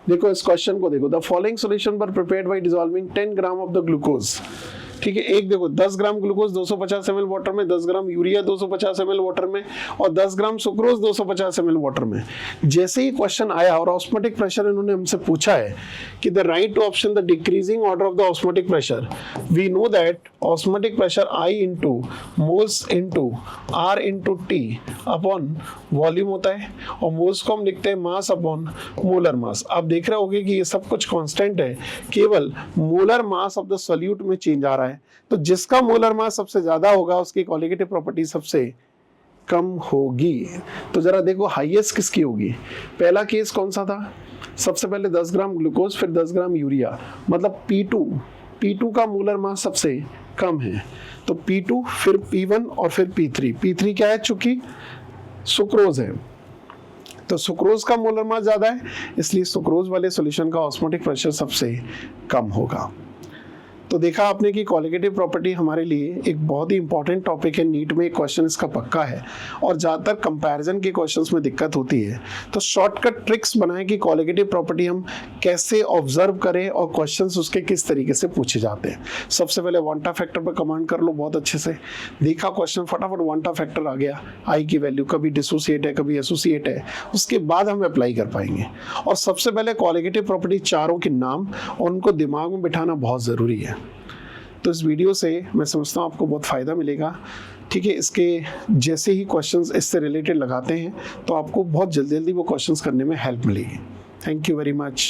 देखो इस क्वेश्चन को देखो, the following solution were prepared by dissolving 10 gram of the glucose. ठीक है, एक देखो 10 ग्राम ग्लूकोज 250 ml वाटर में, 10 ग्राम यूरिया 250 ml वाटर में और 10 ग्राम सुक्रोज 250 ml वाटर में। जैसे ही क्वेश्चन आया और ऑस्मोटिक प्रेशर इन्होंने हमसे पूछा है कि the right to option the decreasing order of the osmotic pressure, we know that osmotic pressure I into moles into R into T upon volume होता है और मोल्स को हम लिखते हैं मास अपॉन मोलर मास। आप देख रहे होंगे कि ये सब कुछ कांस्टेंट है, केवल molar mass of the solute में चेंज आ रहा है। तो जिसका मोलर मास सबसे ज्यादा होगा उसकी कॉलिगेटिव प्रॉपर्टी सबसे कम होगी। तो जरा देखो हाईएस्ट किसकी होगी। पहला केस कौन सा था, सबसे पहले 10 ग्राम ग्लूकोज फिर 10 ग्राम यूरिया, मतलब P2 का मोलर मास सबसे कम है। तो P2 फिर P1 और फिर P3। P3 क्या है, चूंकि सुक्रोज है तो सुक्रोज का मोलर मास ज्यादा है, इसलिए सुक्रोज वाले सॉल्यूशन का ऑस्मोटिक प्रेशर सबसे कम होगा। तो देखा आपने कि कॉलिगेटिव प्रॉपर्टी हमारे लिए एक बहुत ही इंपॉर्टेंट टॉपिक है, नीट में एक क्वेश्चन इसका पक्का है और ज़्यादातर कंपैरिजन के क्वेश्चंस में दिक्कत होती है। तो शॉर्टकट ट्रिक्स बनाएं कि कॉलिगेटिव प्रॉपर्टी हम कैसे ऑब्जर्व करें और क्वेश्चंस उसके किस तरीके से पूछे जाते हैं। सबसे पहले वांटा फैक्टर पर कमांड कर लो बहुत अच्छे से। देखा क्वेश्चन, फटाफट वांटा फैक्टर आ गया, आई की वैल्यू कभी डिसोसिएट है कभी एसोसिएट है, उसके बाद हम अप्लाई कर पाएंगे। और सबसे पहले कॉलिगेटिव प्रॉपर्टी चारों के नाम और उनको दिमाग में बिठाना बहुत ज़रूरी है। तो इस वीडियो से मैं समझता हूँ आपको बहुत फ़ायदा मिलेगा। ठीक है, इसके जैसे ही क्वेश्चंस इससे रिलेटेड लगाते हैं तो आपको बहुत जल्दी वो क्वेश्चंस करने में हेल्प मिलेगी। Thank you very much.